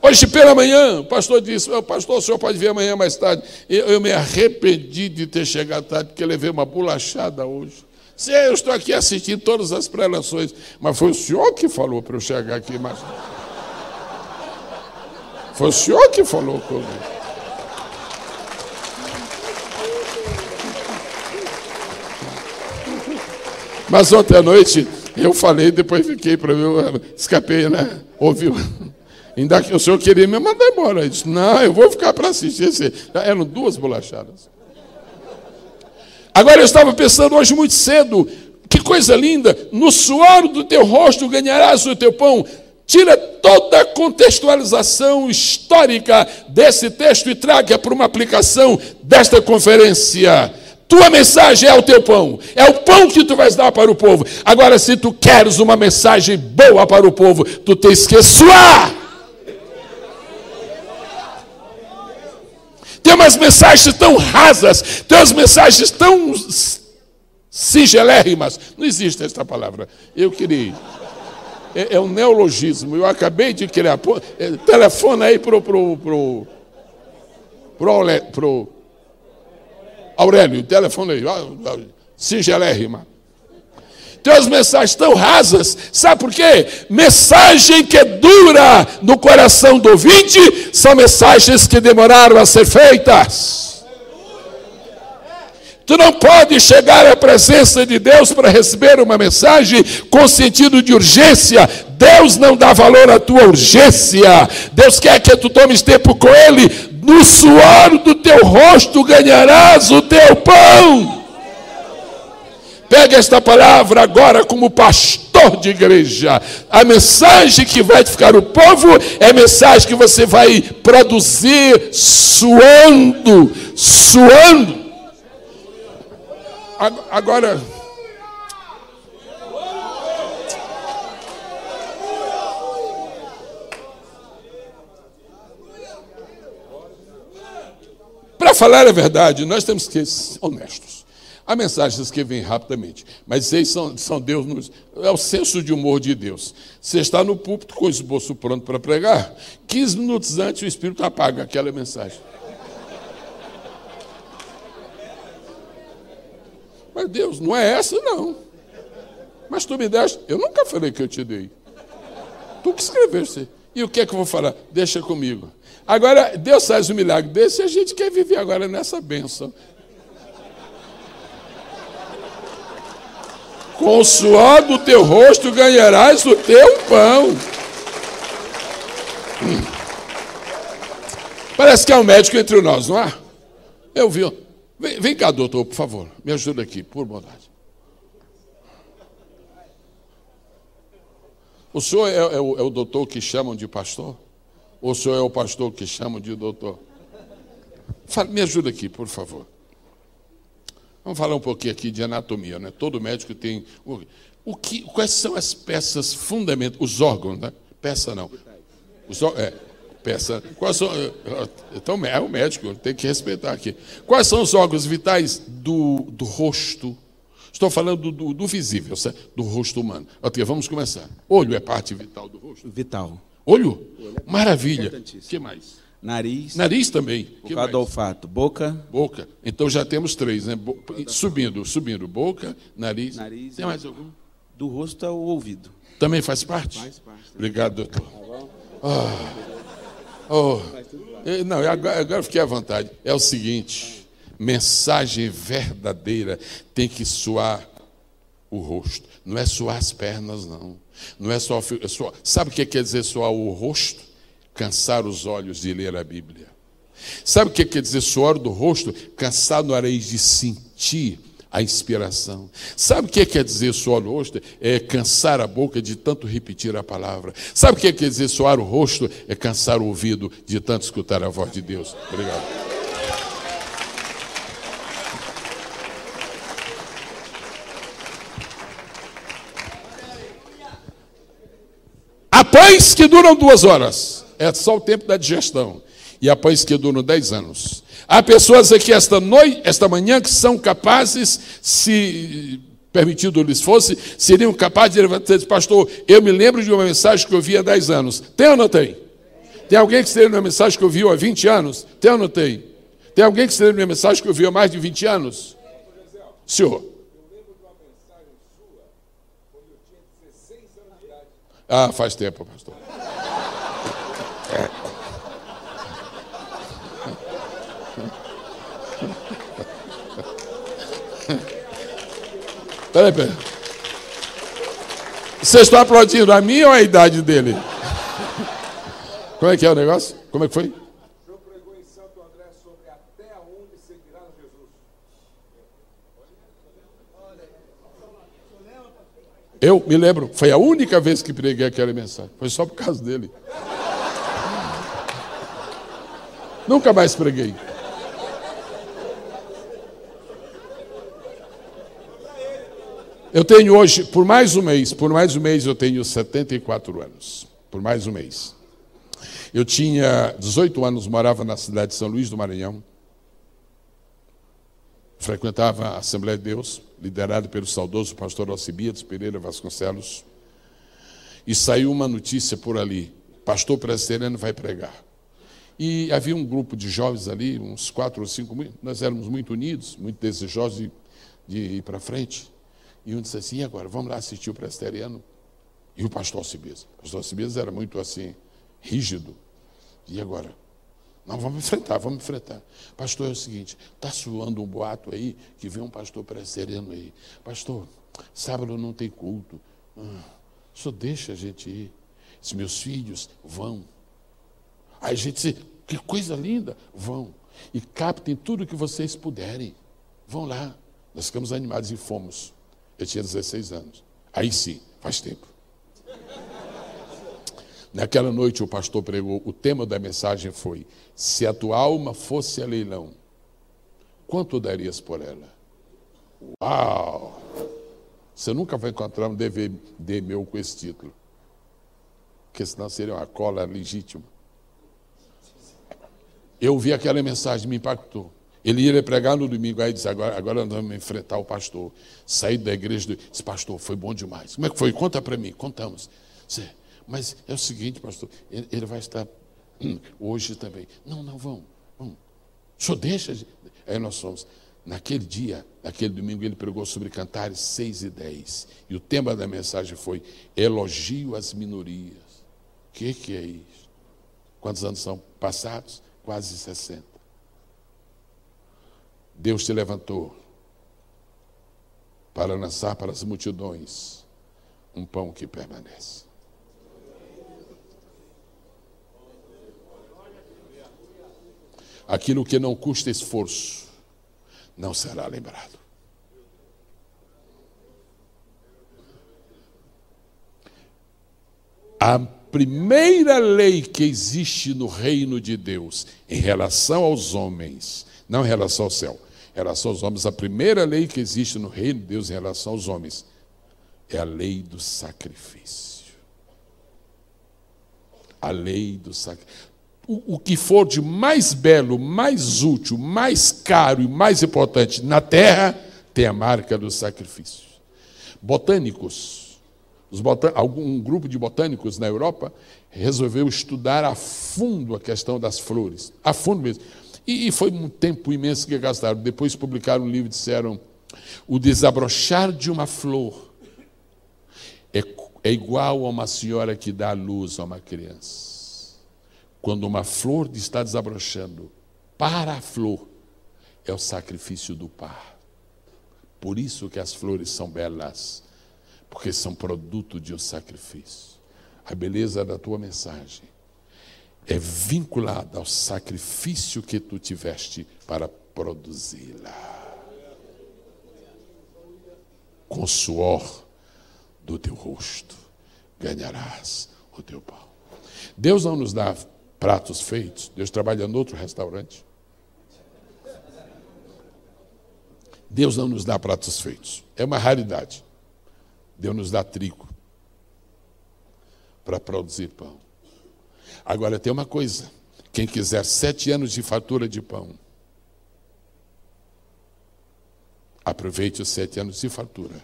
Speaker 1: Hoje pela manhã, o pastor disse, pastor, o senhor pode vir amanhã mais tarde. Eu me arrependi de ter chegado tarde, porque levei uma bolachada hoje. Eu estou aqui assistindo todas as preleções, mas foi o senhor que falou para eu chegar aqui mais. Foi o senhor que falou comigo. Mas ontem à noite eu falei, depois fiquei para mim, escapei, né? Ouviu? Ainda que o senhor queria me mandar embora. Eu disse, não, eu vou ficar para assistir. Eram 2 bolachadas. Agora eu estava pensando hoje muito cedo, que coisa linda, no suor do teu rosto ganharás o teu pão. Tira toda a contextualização histórica desse texto e traga para uma aplicação desta conferência. Tua mensagem é o teu pão, é o pão que tu vais dar para o povo. Agora, se tu queres uma mensagem boa para o povo, tu tens que suar. Tem umas mensagens tão rasas, tem umas mensagens tão singelérrimas. Não existe esta palavra. Eu queria. É um neologismo. Eu acabei de criar. Telefona aí pro Aurélio. Telefona aí. Singelérrima. Tem umas mensagens tão rasas, sabe por quê? Mensagem que dura no coração do ouvinte são mensagens que demoraram a ser feitas. Tu não pode chegar à presença de Deus para receber uma mensagem com sentido de urgência. Deus não dá valor à tua urgência. Deus quer que tu tomes tempo com Ele. No suor do teu rosto ganharás o teu pão. Pega esta palavra agora como pastor de igreja. A mensagem que vai edificar o povo é a mensagem que você vai produzir suando. Agora, para falar a verdade, nós temos que ser honestos. Há mensagens que vêm rapidamente, mas esses são Deus, é o senso de humor de Deus. Você está no púlpito com o esboço pronto para pregar, 15 minutos antes o Espírito apaga aquela mensagem. Mas Deus, não é essa não. Mas tu me deste, eu nunca falei que eu te dei. Tu que escreveste. E o que é que eu vou falar? Deixa comigo. Agora, Deus faz um milagre desse e a gente quer viver agora nessa bênção. Com o suor do teu rosto ganharás o teu pão. Parece que há um médico entre nós, não há? Eu vi. Vem cá, doutor, por favor. Me ajuda aqui, por bondade. O senhor é o doutor que chamam de pastor? Ou o senhor é o pastor que chamam de doutor? Me ajuda aqui, por favor. Vamos falar um pouquinho aqui de anatomia, né? Todo médico tem... Quais são as peças fundamentais? Os órgãos, né? Peça não. Peça. Quais são... Então, é o médico, tem que respeitar aqui. Quais são os órgãos vitais do rosto? Estou falando do visível, certo? Do rosto humano. Ok, vamos começar. Olho é parte vital do rosto?
Speaker 2: Vital.
Speaker 1: Olho? Maravilha. O que mais?
Speaker 2: Nariz.
Speaker 1: Nariz também.
Speaker 2: Por causa do olfato. Boca.
Speaker 1: Boca. Então já temos 3, né? Subindo. Boca, nariz. Tem mais algum?
Speaker 2: Do rosto é o ouvido.
Speaker 1: Também faz parte?
Speaker 2: Faz parte.
Speaker 1: Obrigado, doutor. Não, agora fiquei à vontade. É o seguinte, mensagem verdadeira tem que suar o rosto. Não é suar as pernas, não. Não é só... Sabe o que quer dizer suar o rosto? Cansar os olhos de ler a Bíblia. Sabe o que quer dizer suor do rosto? Cansar no areia de sentir a inspiração. Sabe o que quer dizer suor no rosto? É cansar a boca de tanto repetir a palavra. Sabe o que quer dizer suar o rosto? É cansar o ouvido de tanto escutar a voz de Deus. Obrigado. Há pães que duram 2 horas. É só o tempo da digestão. E há pães que duram 10 anos. Há pessoas aqui esta manhã que são capazes, se permitido lhes fosse, seriam capazes de levantar e dizer, pastor, eu me lembro de uma mensagem que eu vi há 10 anos. Tem ou não tem? Tem alguém que se lembra de uma mensagem que eu vi há 20 anos? Tem ou não tem? Tem alguém que se lembra de uma mensagem que eu vi há mais de 20 anos? Senhor. Ah, faz tempo, pastor. Peraí. Vocês estão aplaudindo a mim ou a idade dele? Como é que é o negócio? Como é que foi?
Speaker 3: O senhor pregou em Santo André sobre até onde seguirá Jesus.
Speaker 1: Eu me lembro, foi a única vez que preguei aquela mensagem. Foi só por causa dele. Nunca mais preguei. Eu tenho hoje, por mais um mês eu tenho 74 anos. Por mais um mês. Eu tinha 18 anos, morava na cidade de São Luís do Maranhão. Frequentava a Assembleia de Deus, liderado pelo saudoso pastor Alcibiades Pereira Vasconcelos. E saiu uma notícia por ali: pastor presbiteriano vai pregar. E havia um grupo de jovens ali, uns 4 ou 5, nós éramos muito unidos, muito desejosos de ir para frente. E um disse assim: e agora, vamos lá assistir o presbiteriano? E o pastor Alcibiades. O pastor Alcibiades era muito assim, rígido. E agora? Não, vamos enfrentar. Pastor, é o seguinte, está soando um boato aí, que vem um pastor presbiteriano aí. Pastor, sábado não tem culto. Só deixa a gente ir. Se meus filhos vão. Aí a gente diz, que coisa linda, vão. E captem tudo que vocês puderem. Vão lá. Nós ficamos animados e fomos. Eu tinha 16 anos. Aí sim, faz tempo. Naquela noite o pastor pregou, o tema da mensagem foi: se a tua alma fosse a leilão, quanto darias por ela? Uau! Você nunca vai encontrar um DVD meu com esse título, porque senão seria uma cola legítima. Eu vi aquela mensagem, me impactou. Ele ia pregar no domingo, aí disse, agora nós vamos enfrentar o pastor. Saí da igreja, disse, pastor, foi bom demais. Como é que foi? Conta para mim. Contamos. Mas é o seguinte, pastor, ele vai estar hoje também. Não, vamos. O senhor deixa. Aí nós fomos. Naquele dia, naquele domingo, ele pregou sobre Cantares 6:10. E o tema da mensagem foi elogio às minorias. O que é isso? Quantos anos são passados? Quase 60. Deus te levantou para lançar para as multidões um pão que permanece. Aquilo que não custa esforço não será lembrado. A primeira lei que existe no reino de Deus em relação aos homens, não em relação ao céu, em relação aos homens, a primeira lei que existe no reino de Deus em relação aos homens é a lei do sacrifício. A lei do sacrifício. O que for de mais belo, mais útil, mais caro e mais importante na terra tem a marca do sacrifício. Botânicos, um grupo de botânicos na Europa resolveu estudar a fundo a questão das flores, a fundo mesmo. E foi um tempo imenso que gastaram. Depois publicaram um livro e disseram: o desabrochar de uma flor é igual a uma senhora que dá à luz a uma criança. Quando uma flor está desabrochando, para a flor é o sacrifício do par. Por isso que as flores são belas, porque são produto de um sacrifício. A beleza da tua mensagem é vinculada ao sacrifício que tu tiveste para produzi-la. Com o suor do teu rosto ganharás o teu pão. Deus não nos dá pratos feitos. Deus trabalha em outro restaurante. Deus não nos dá pratos feitos. É uma raridade. Deus nos dá trigo para produzir pão. Agora tem uma coisa: quem quiser 7 anos de fartura de pão, aproveite os 7 anos de fartura,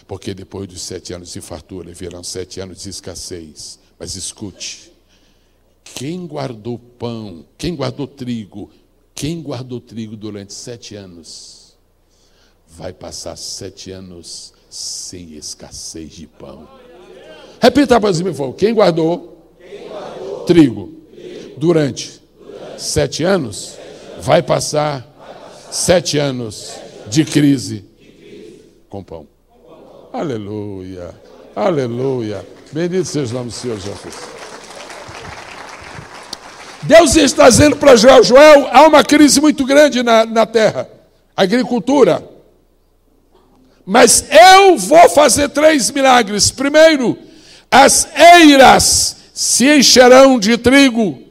Speaker 1: porque depois dos 7 anos de fartura virão 7 anos de escassez. Mas escute, quem guardou pão, quem guardou trigo durante 7 anos, vai passar 7 anos sem escassez de pão. Repita após mim, por favor. Quem guardou trigo durante 7 anos, vai passar 7 anos de crise com pão. Aleluia, aleluia. Bendito seja o nome do Senhor Jesus. Deus está dizendo para Joel: Joel, há uma crise muito grande na terra, agricultura. Mas eu vou fazer 3 milagres. Primeiro, as eiras se encherão de trigo.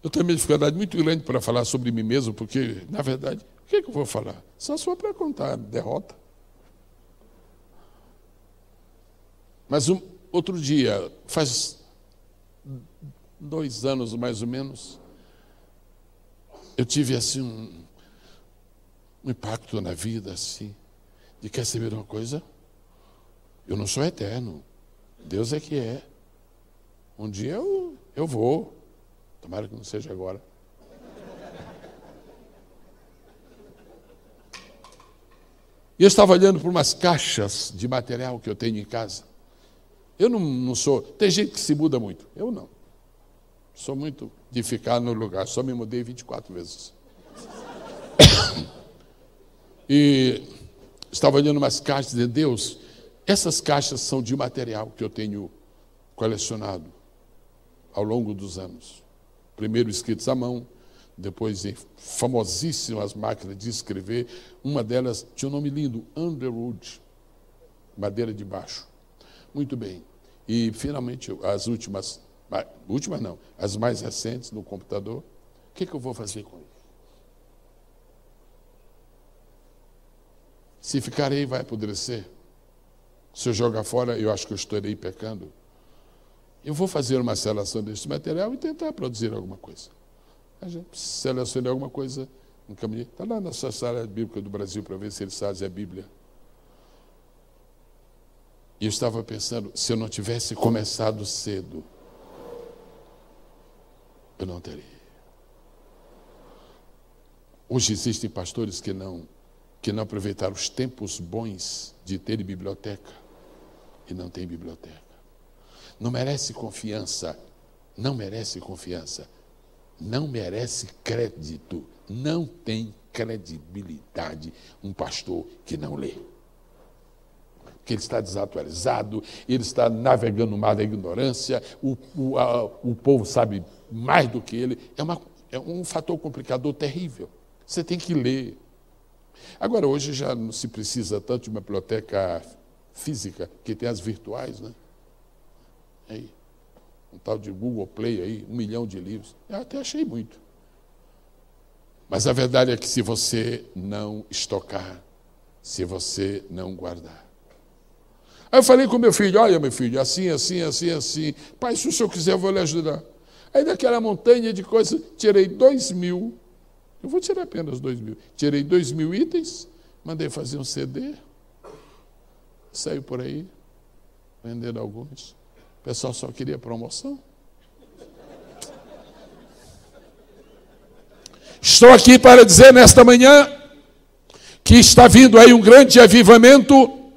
Speaker 1: Eu tenho uma dificuldade muito grande para falar sobre mim mesmo, porque, na verdade, o que eu vou falar? Só para contar derrota. Mas outro dia, faz 2 anos mais ou menos, eu tive assim um impacto na vida, assim, de quer saber uma coisa? Eu não sou eterno, Deus é que é. Um dia eu vou, tomara que não seja agora. E eu estava olhando por umas caixas de material que eu tenho em casa. Eu não sou... Tem gente que se muda muito. Eu não. Sou muito de ficar no lugar. Só me mudei 24 vezes. E estava olhando umas caixas de Deus. Essas caixas são de material que eu tenho colecionado ao longo dos anos. Primeiro escritos à mão, depois em famosíssimas máquinas de escrever. Uma delas tinha um nome lindo, Underwood, madeira de baixo. Muito bem. E, finalmente, as últimas não, as mais recentes no computador. O que eu vou fazer com isso? Se ficar aí, vai apodrecer. Se eu jogar fora, eu acho que eu estarei pecando. Eu vou fazer uma seleção desse material e tentar produzir alguma coisa. A gente seleciona alguma coisa, encaminhei. Está lá na Sociedade Bíblica do Brasil para ver se eles fazem a Bíblia. E eu estava pensando, se eu não tivesse começado cedo, eu não teria. Hoje existem pastores que não aproveitaram os tempos bons de ter biblioteca e não tem biblioteca. Não merece confiança, não merece confiança, não merece crédito, não tem credibilidade um pastor que não lê. Porque ele está desatualizado, ele está navegando no mar da ignorância, o povo sabe mais do que ele. É um fator complicador terrível. Você tem que ler. Agora, hoje já não se precisa tanto de uma biblioteca física, que tem as virtuais, né? Aí, um tal de Google Play aí, 1 milhão de livros. Eu até achei muito. Mas a verdade é que se você não estocar, se você não guardar. Aí eu falei com meu filho: olha, meu filho, assim. Pai, se o senhor quiser, eu vou lhe ajudar. Aí daquela montanha de coisas, tirei 2.000. Eu vou tirar apenas 2.000. Tirei 2.000 itens, mandei fazer um CD. Saiu por aí, vendendo alguns. O pessoal só queria promoção. Estou aqui para dizer nesta manhã que está vindo aí um grande avivamento,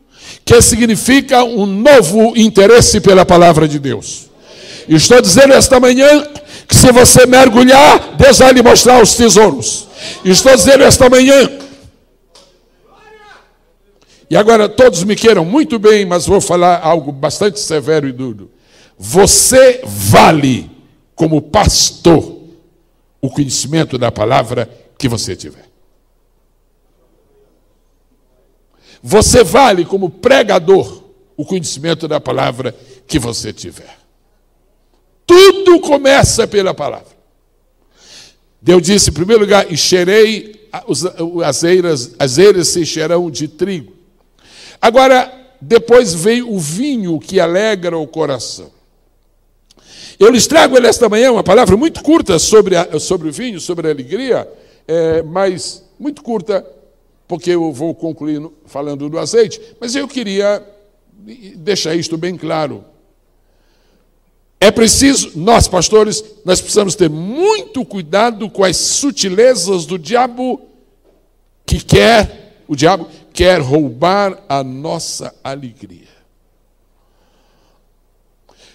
Speaker 1: que significa um novo interesse pela palavra de Deus. E estou dizendo esta manhã que se você mergulhar, Deus vai lhe mostrar os tesouros. E estou dizendo esta manhã, e agora todos me queiram muito bem, mas vou falar algo bastante severo e duro. Você vale, como pastor, o conhecimento da palavra que você tiver. Você vale, como pregador, o conhecimento da palavra que você tiver. Tudo começa pela palavra. Deus disse, em primeiro lugar, encherei as eiras se encherão de trigo. Agora, depois vem o vinho que alegra o coração. Eu lhes trago nesta manhã uma palavra muito curta sobre o vinho, sobre a alegria, mas muito curta, porque eu vou concluir falando do azeite, mas eu queria deixar isto bem claro. É preciso, nós pastores, nós precisamos ter muito cuidado com as sutilezas do diabo, que o diabo quer roubar a nossa alegria.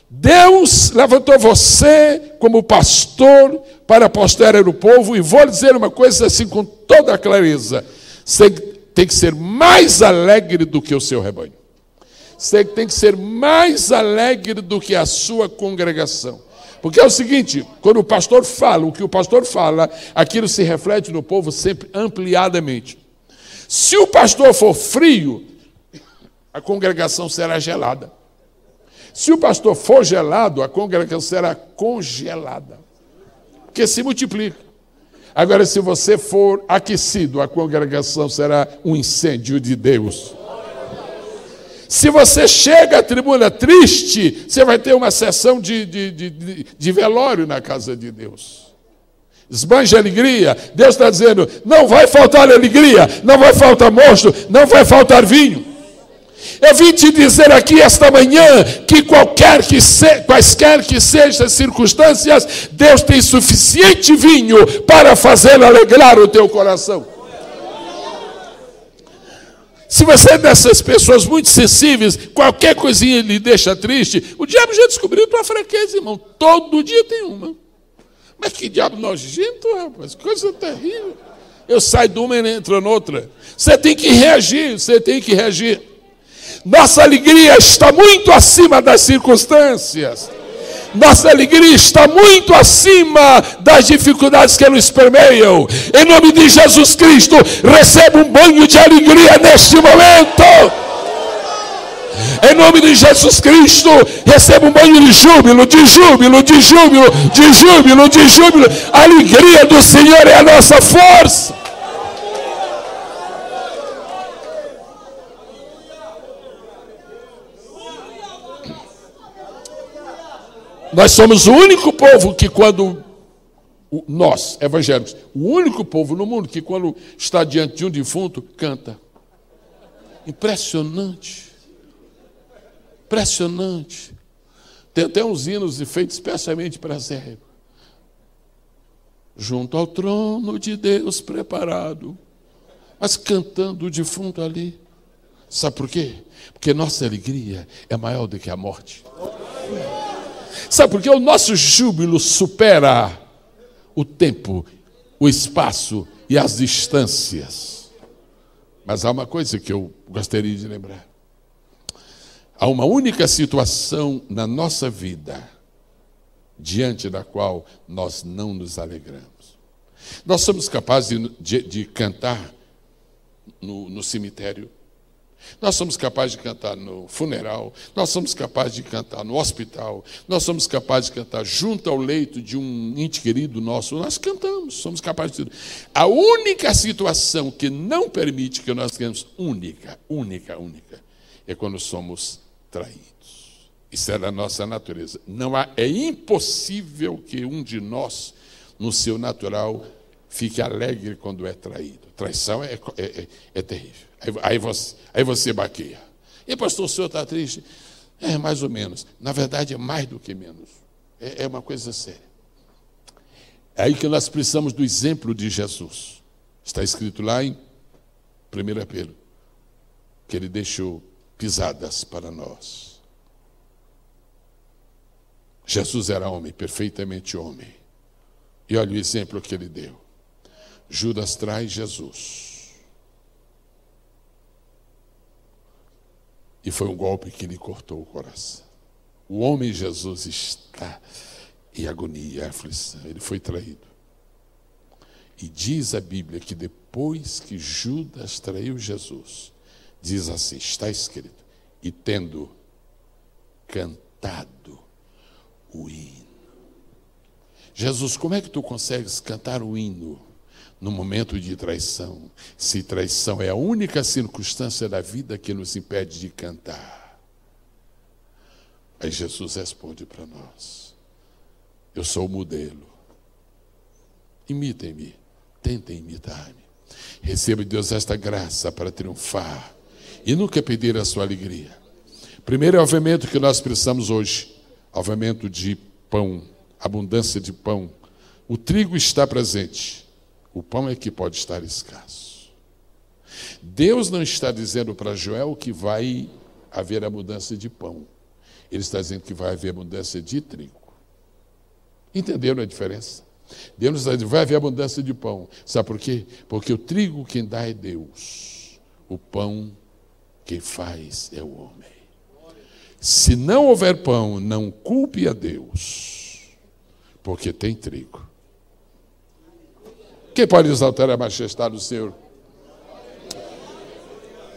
Speaker 1: Deus levantou você como pastor para apostolar o povo, e vou dizer uma coisa assim com toda a clareza: você tem que ser mais alegre do que o seu rebanho. Você tem que ser mais alegre do que a sua congregação. Porque é o seguinte, quando o pastor fala, o que o pastor fala, aquilo se reflete no povo sempre ampliadamente. Se o pastor for frio, a congregação será gelada. Se o pastor for gelado, a congregação será congelada. Porque se multiplica. Agora, se você for aquecido, a congregação será um incêndio de Deus. Se você chega à tribuna triste, você vai ter uma sessão de velório na casa de Deus. Esbanje alegria. Deus está dizendo, não vai faltar alegria, não vai faltar mosto, não vai faltar vinho. Eu vim te dizer aqui esta manhã que quaisquer que sejam as circunstâncias, Deus tem suficiente vinho para fazer alegrar o teu coração. Se você é dessas pessoas muito sensíveis, qualquer coisinha lhe deixa triste, o diabo já descobriu tua fraqueza, irmão. Todo dia tem uma. Mas que diabo nojento, rapaz, coisa terrível. Eu saio de uma e entro noutra. Você tem que reagir, você tem que reagir. Nossa alegria está muito acima das circunstâncias. Nossa alegria está muito acima das dificuldades que nos permeiam. Em nome de Jesus Cristo, receba um banho de alegria neste momento. Em nome de Jesus Cristo, receba um banho de júbilo, de júbilo, de júbilo, de júbilo, de júbilo. A alegria do Senhor é a nossa força. Nós somos o único povo que nós, evangélicos, o único povo no mundo que quando está diante de um defunto, canta. Impressionante. Impressionante. Tem até uns hinos feitos especialmente para essa época. Junto ao trono de Deus preparado, mas cantando o defunto ali. Sabe por quê? Porque nossa alegria é maior do que a morte. Sabe por quê? O nosso júbilo supera o tempo, o espaço e as distâncias. Mas há uma coisa que eu gostaria de lembrar. Há uma única situação na nossa vida diante da qual nós não nos alegramos. Nós somos capazes de cantar no cemitério. Nós somos capazes de cantar no funeral, nós somos capazes de cantar no hospital, nós somos capazes de cantar junto ao leito de um ente querido nosso, nós cantamos, somos capazes de tudo. A única situação que não permite que nós cantemos, única, é quando somos traídos. Isso é da nossa natureza. É impossível que um de nós, no seu natural, fique alegre quando é traído. Traição é terrível. Aí você baqueia. E pastor, o senhor está triste? É, mais ou menos. Na verdade, é mais do que menos. É uma coisa séria. É aí que nós precisamos do exemplo de Jesus. Está escrito lá em 1 Pedro, que ele deixou pisadas para nós. Jesus era homem, perfeitamente homem. E olha o exemplo que ele deu. Judas traz Jesus. E foi um golpe que lhe cortou o coração. O homem Jesus está em agonia, em aflição. Ele foi traído. E diz a Bíblia que depois que Judas traiu Jesus, diz assim, está escrito, e tendo cantado o hino. Jesus, como é que tu consegues cantar o hino no momento de traição, se traição é a única circunstância da vida que nos impede de cantar? Aí Jesus responde para nós, eu sou o modelo, imitem-me, tentem imitar-me, receba de Deus esta graça para triunfar e nunca perder a sua alegria. Primeiro é o avivamento que nós precisamos hoje, avivamento de pão, abundância de pão. O trigo está presente, o pão é que pode estar escasso. Deus não está dizendo para Joel que vai haver a mudança de pão. Ele está dizendo que vai haver a mudança de trigo. Entenderam a diferença? Deus está dizendo, vai haver a mudança de pão. Sabe por quê? Porque o trigo quem dá é Deus. O pão quem faz é o homem. Se não houver pão, não culpe a Deus, porque tem trigo. Quem pode exaltar a majestade do Senhor?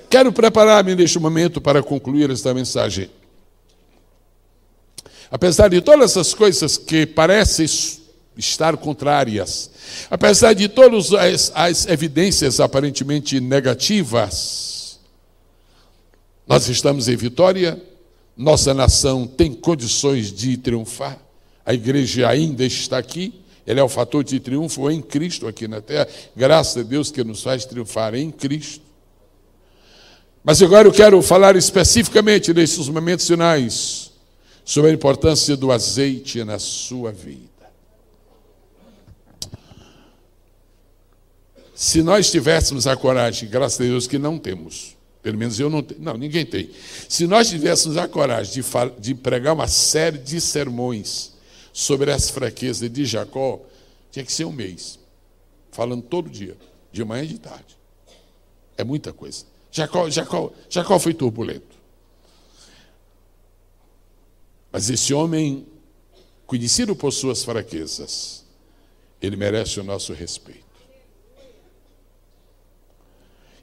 Speaker 1: Quero preparar-me neste momento para concluir esta mensagem. Apesar de todas essas coisas que parecem estar contrárias, apesar de todas as evidências aparentemente negativas, nós estamos em vitória, nossa nação tem condições de triunfar, a igreja ainda está aqui, ela é o fator de triunfo em Cristo aqui na terra, graças a Deus que nos faz triunfar em Cristo. Mas agora eu quero falar especificamente nesses momentos finais sobre a importância do azeite na sua vida. Se nós tivéssemos a coragem, graças a Deus que não temos, pelo menos eu não tenho, não, ninguém tem. Se nós tivéssemos a coragem de pregar uma série de sermões sobre as fraquezas de Jacó, tinha que ser um mês, falando todo dia, de manhã e de tarde. É muita coisa. Jacó foi turbulento. Mas esse homem, conhecido por suas fraquezas, ele merece o nosso respeito.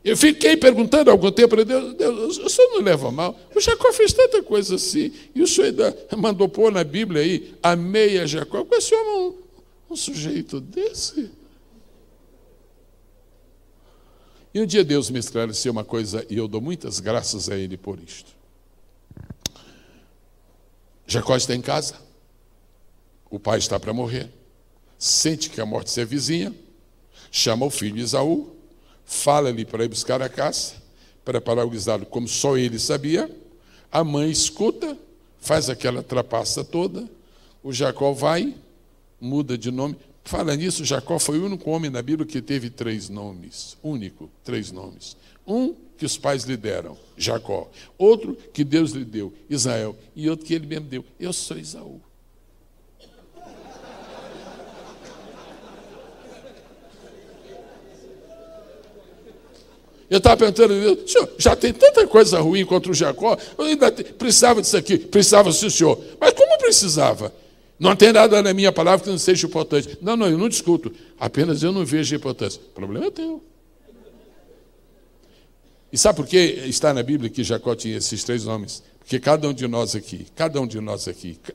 Speaker 1: Eu fiquei perguntando há algum tempo para Deus, o senhor não leva mal? O Jacó fez tanta coisa assim, e o senhor ainda mandou pôr na Bíblia aí, amei a Jacó. Com esse homem, um sujeito desse? E um dia Deus me esclareceu uma coisa, e eu dou muitas graças a Ele por isto. Jacó está em casa, o pai está para morrer, sente que a morte se avizinha, chama o filho Esaú, fala-lhe para ir buscar a caça, preparar o guisado como só ele sabia, a mãe escuta, faz aquela trapaça toda, o Jacó vai, muda de nome. Fala nisso, Jacó foi o único homem na Bíblia que teve 3 nomes, único, 3 nomes. Um que os pais lhe deram, Jacó. Outro que Deus lhe deu, Israel. E outro que ele mesmo deu, eu sou Esaú. Eu estava perguntando a Deus, senhor, já tem tanta coisa ruim contra o Jacó, eu ainda precisava disso aqui, precisava sim, senhor. Mas como precisava? Não tem nada na minha palavra que não seja importante. Não, eu não discuto, apenas eu não vejo importância. O problema é teu. E sabe por que está na Bíblia que Jacó tinha esses 3 nomes? Porque cada um de nós aqui,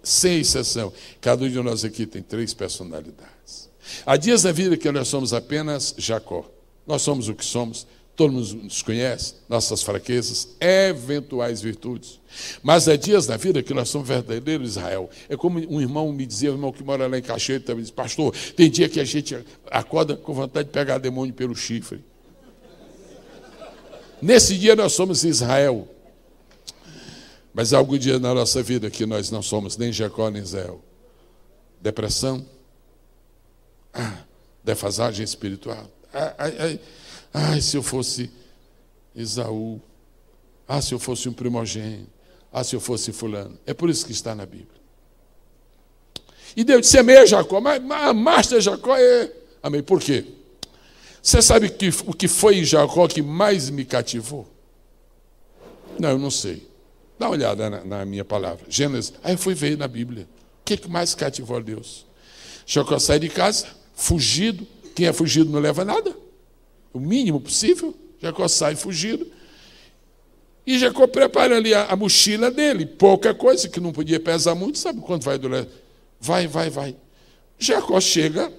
Speaker 1: sem exceção, cada um de nós aqui tem 3 personalidades. Há dias na vida que nós somos apenas Jacó. Nós somos o que somos, todo mundo nos conhece, nossas fraquezas, eventuais virtudes. Mas há dias na vida que nós somos verdadeiro Israel. É como um irmão me dizia, um irmão que mora lá em Cachoeira, também disse, pastor, tem dia que a gente acorda com vontade de pegar demônio pelo chifre. Nesse dia nós somos Israel. Mas há algum dia na nossa vida que nós não somos nem Jacó nem Israel. Depressão. Defasagem espiritual. Se eu fosse Esaú. Se eu fosse um primogênito. Se eu fosse fulano. É por isso que está na Bíblia. E Deus disse, amei a Jacó. Mas amaste a Jacó? Amei. Por quê? Você sabe o que foi em Jacó que mais me cativou? Não, eu não sei. Dá uma olhada na minha palavra. Gênesis. Aí eu fui ver na Bíblia. O que mais cativou a Deus? Jacó sai de casa, fugido. Quem é fugido não leva nada. O mínimo possível. Jacó sai fugido. E Jacó prepara ali a mochila dele. Pouca coisa, que não podia pesar muito. Sabe quanto vai durar? Vai. Jacó chega.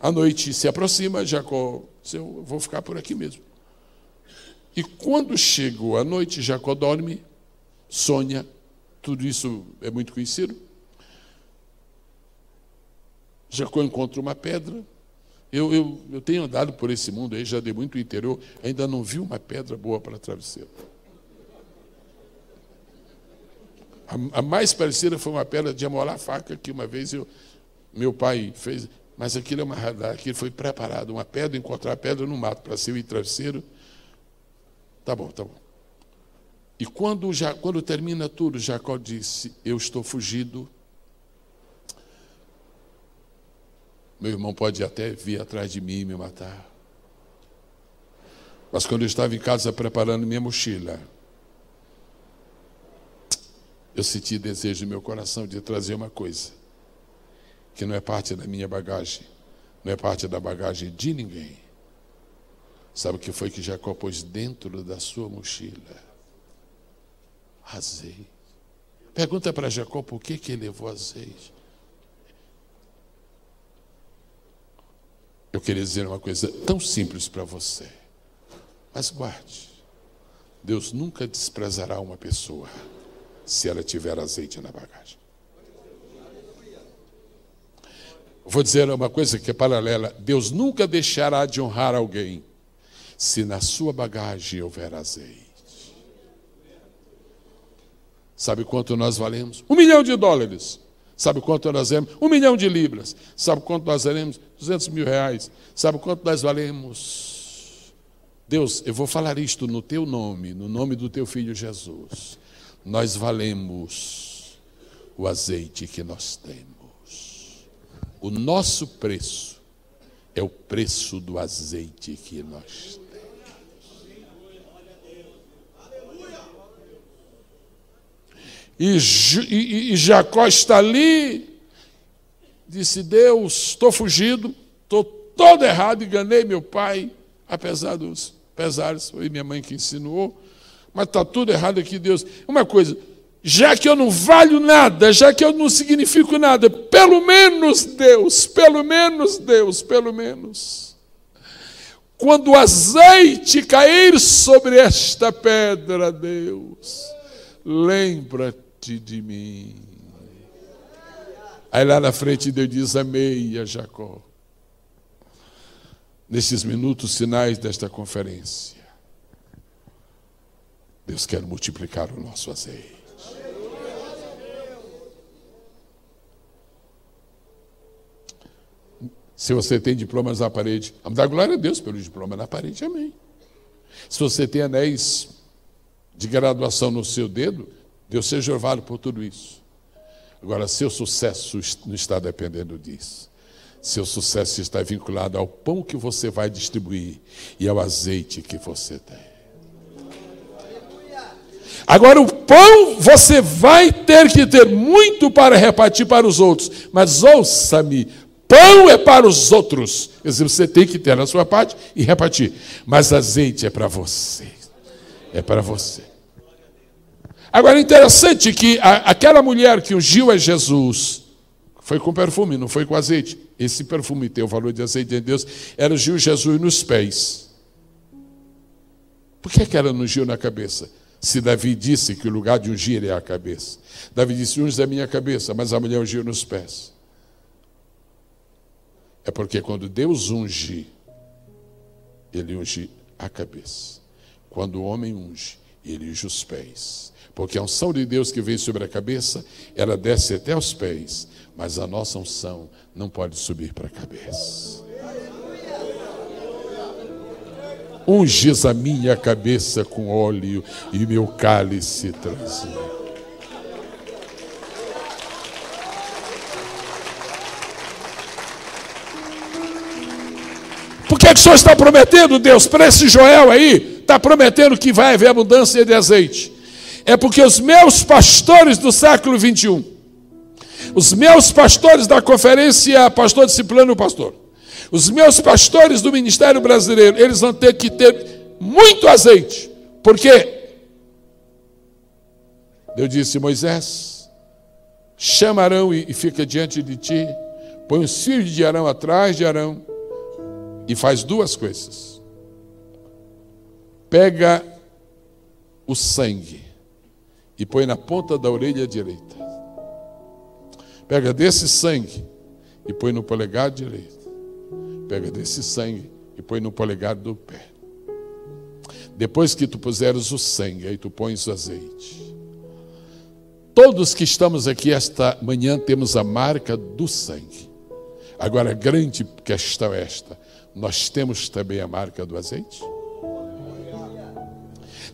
Speaker 1: A noite se aproxima, Jacó, eu vou ficar por aqui mesmo. E quando chegou a noite, Jacó dorme, sonha, tudo isso é muito conhecido. Jacó encontra uma pedra. Eu tenho andado por esse mundo aí, já dei muito interior, ainda não vi uma pedra boa para travesseiro. A mais parecida foi uma pedra de amolar faca, que uma vez meu pai fez. Mas aquilo é uma realidade, aquilo foi preparado, uma pedra, encontrar pedra no mato para ser o travesseiro. Tá bom. E quando termina tudo, Jacó disse: eu estou fugido. Meu irmão pode até vir atrás de mim e me matar. Mas quando eu estava em casa preparando minha mochila, eu senti desejo no meu coração de trazer uma coisa que não é parte da minha bagagem, não é parte da bagagem de ninguém. Sabe o que foi que Jacó pôs dentro da sua mochila? Azeite. Pergunta para Jacó por que ele levou azeite. Eu queria dizer uma coisa tão simples para você, mas guarde. Deus nunca desprezará uma pessoa se ela tiver azeite na bagagem. Vou dizer uma coisa que é paralela. Deus nunca deixará de honrar alguém se na sua bagagem houver azeite. Sabe quanto nós valemos? $1 milhão. Sabe quanto nós valemos? 1 milhão de libras. Sabe quanto nós valemos? 200 mil reais. Sabe quanto nós valemos? Deus, eu vou falar isto no teu nome, no nome do teu filho Jesus. Nós valemos o azeite que nós temos. O nosso preço é o preço do azeite que nós temos. E Jacó está ali, disse: Deus, estou fugido, estou todo errado, enganei meu pai, apesar dos pesares, foi minha mãe que ensinou, mas está tudo errado aqui, Deus. Uma coisa, já que eu não valho nada, já que eu não significo nada, pelo menos Deus, quando o azeite cair sobre esta pedra, Deus, lembra-te de mim. Aí lá na frente Deus diz: amei a Jacó. Nesses minutos finais desta conferência, Deus quer multiplicar o nosso azeite. Se você tem diplomas na parede, vamos dar glória a Deus pelo diploma na parede, amém. Se você tem anéis de graduação no seu dedo, Deus seja louvado por tudo isso. Agora, seu sucesso não está dependendo disso. Seu sucesso está vinculado ao pão que você vai distribuir e ao azeite que você tem. Agora, o pão você vai ter que ter muito para repartir para os outros. Mas ouça-me, pão é para os outros. Quer dizer, você tem que ter a sua parte e repartir. Mas azeite é para você. É para você. Agora, é interessante que aquela mulher que ungiu a Jesus foi com perfume, não foi com azeite. Esse perfume tem o valor de azeite de Deus. Ela ungiu Jesus nos pés. Por que ela não ungiu na cabeça? Se Davi disse que o lugar de ungir é a cabeça. Davi disse: unge a minha cabeça, mas a mulher ungiu nos pés. É porque quando Deus unge, ele unge a cabeça. Quando o homem unge, ele unge os pés. Porque a unção de Deus que vem sobre a cabeça, ela desce até os pés, mas a nossa unção não pode subir para a cabeça. Unges a minha cabeça com óleo e meu cálice transborda. Por que o Senhor está prometendo, Deus, para esse Joel aí? Está prometendo que vai haver abundância de azeite. É porque os meus pastores do século 21, os meus pastores da conferência Pastor Discipulando o Pastor, os meus pastores do Ministério Brasileiro, eles vão ter que ter muito azeite. Por quê? Deus disse: Moisés, chama Arão e fica diante de ti, põe os filhos de Arão atrás de Arão e faz duas coisas. Pega o sangue e põe na ponta da orelha direita. Pega desse sangue e põe no polegar direito. Pega desse sangue e põe no polegar do pé. Depois que tu puseres o sangue, aí tu pões o azeite. Todos que estamos aqui esta manhã temos a marca do sangue. Agora, a grande questão é esta: nós temos também a marca do azeite?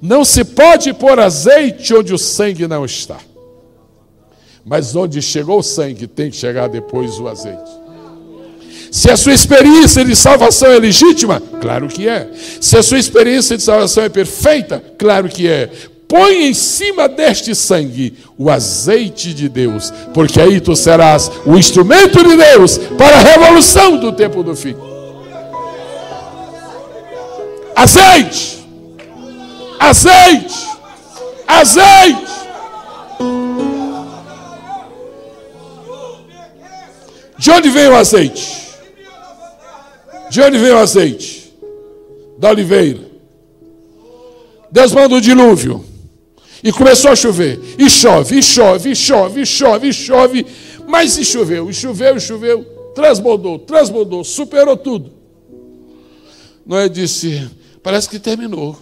Speaker 1: Não se pode pôr azeite onde o sangue não está. Mas onde chegou o sangue, tem que chegar depois o azeite. Se a sua experiência de salvação é legítima, claro que é. Se a sua experiência de salvação é perfeita, claro que é. Põe em cima deste sangue o azeite de Deus, porque aí tu serás o instrumento de Deus para a revolução do tempo do fim. Azeite! Azeite! Azeite! De onde vem o azeite? De onde vem o azeite? Da oliveira. Deus manda o dilúvio. E começou a chover. E chove, e chove, e chove, e chove, e chove. Mas e choveu, e choveu, e choveu. Transbordou, superou tudo. Noé disse: parece que terminou.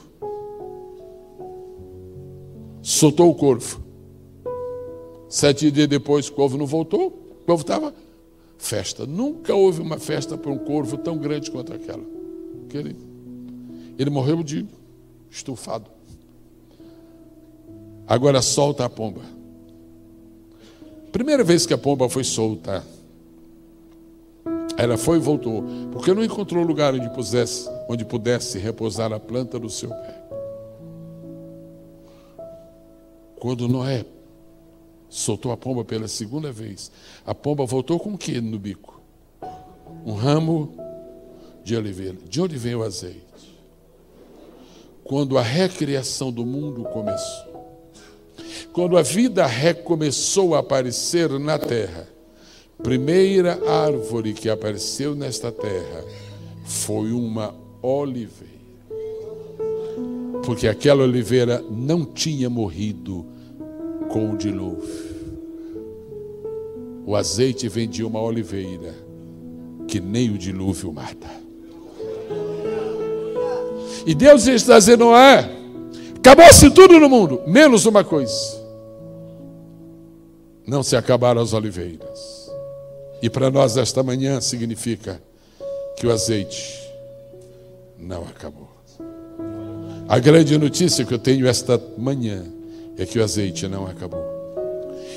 Speaker 1: Soltou o corvo. 7 dias depois, o corvo não voltou. O corvo estava festa. Nunca houve uma festa para um corvo tão grande quanto aquela. Ele morreu de estufado. Agora solta a pomba. Primeira vez que a pomba foi solta, ela foi e voltou, porque não encontrou lugar onde pudesse repousar a planta do seu pé. Quando Noé soltou a pomba pela segunda vez, a pomba voltou com o que no bico? Um ramo de oliveira. De onde vem o azeite? Quando a recriação do mundo começou, quando a vida recomeçou a aparecer na terra, a primeira árvore que apareceu nesta terra foi uma oliveira. Porque aquela oliveira não tinha morrido com o dilúvio. O azeite vem de uma oliveira que nem o dilúvio mata. E Deus está dizendo: acabou-se tudo no mundo, menos uma coisa: não se acabaram as oliveiras. E para nós esta manhã significa que o azeite não acabou. A grande notícia que eu tenho esta manhã é que o azeite não acabou.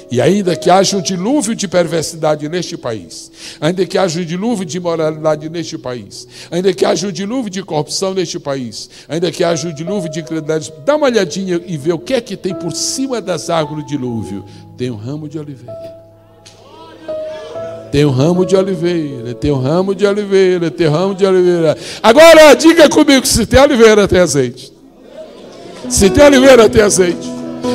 Speaker 1: E ainda que haja um dilúvio de perversidade neste país, ainda que haja um dilúvio de imoralidade neste país, ainda que haja um dilúvio de corrupção neste país, ainda que haja um dilúvio de incredulidade, dá uma olhadinha e vê o que é que tem por cima das árvores do dilúvio. Tem um ramo de oliveira. Tem um ramo de oliveira, tem um ramo de oliveira, tem um ramo de oliveira. Agora diga comigo: se tem oliveira, tem azeite. Se tem oliveira, tem azeite.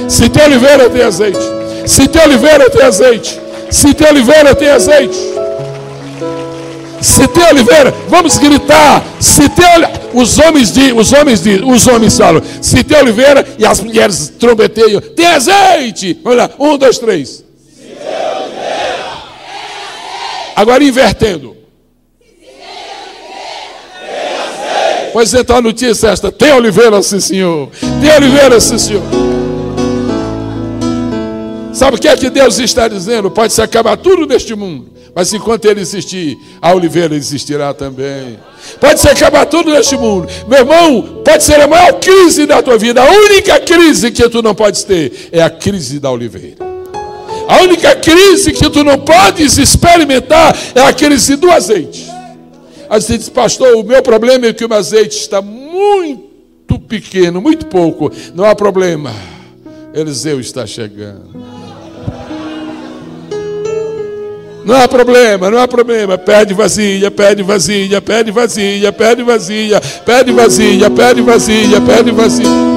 Speaker 1: Se tem oliveira, tem azeite. Se tem oliveira, tem azeite. Se tem oliveira, tem azeite. Se tem oliveira, vamos gritar. Se tem os homens falam: se tem oliveira, e as mulheres trombeteiam: tem azeite. Vamos lá, 1, 2, 3. Se tem oliveira, agora invertendo. Pois então a notícia é esta: tem oliveira, sim senhor. Tem oliveira, sim senhor. Sabe o que é que Deus está dizendo? Pode se acabar tudo neste mundo, mas enquanto Ele existir, a oliveira existirá também. Pode se acabar tudo neste mundo, meu irmão. Pode ser a maior crise da tua vida. A única crise que tu não podes ter é a crise da oliveira. A única crise que tu não podes experimentar é a crise do azeite. Aí você diz: pastor, o meu problema é que o azeite está muito pequeno, muito pouco. Não há problema, Eliseu está chegando. Não há problema, não há problema. Pede vasilha, pede vasilha, pede vasilha, pede vasilha, pede vasilha, pede vasilha, pede vasilha.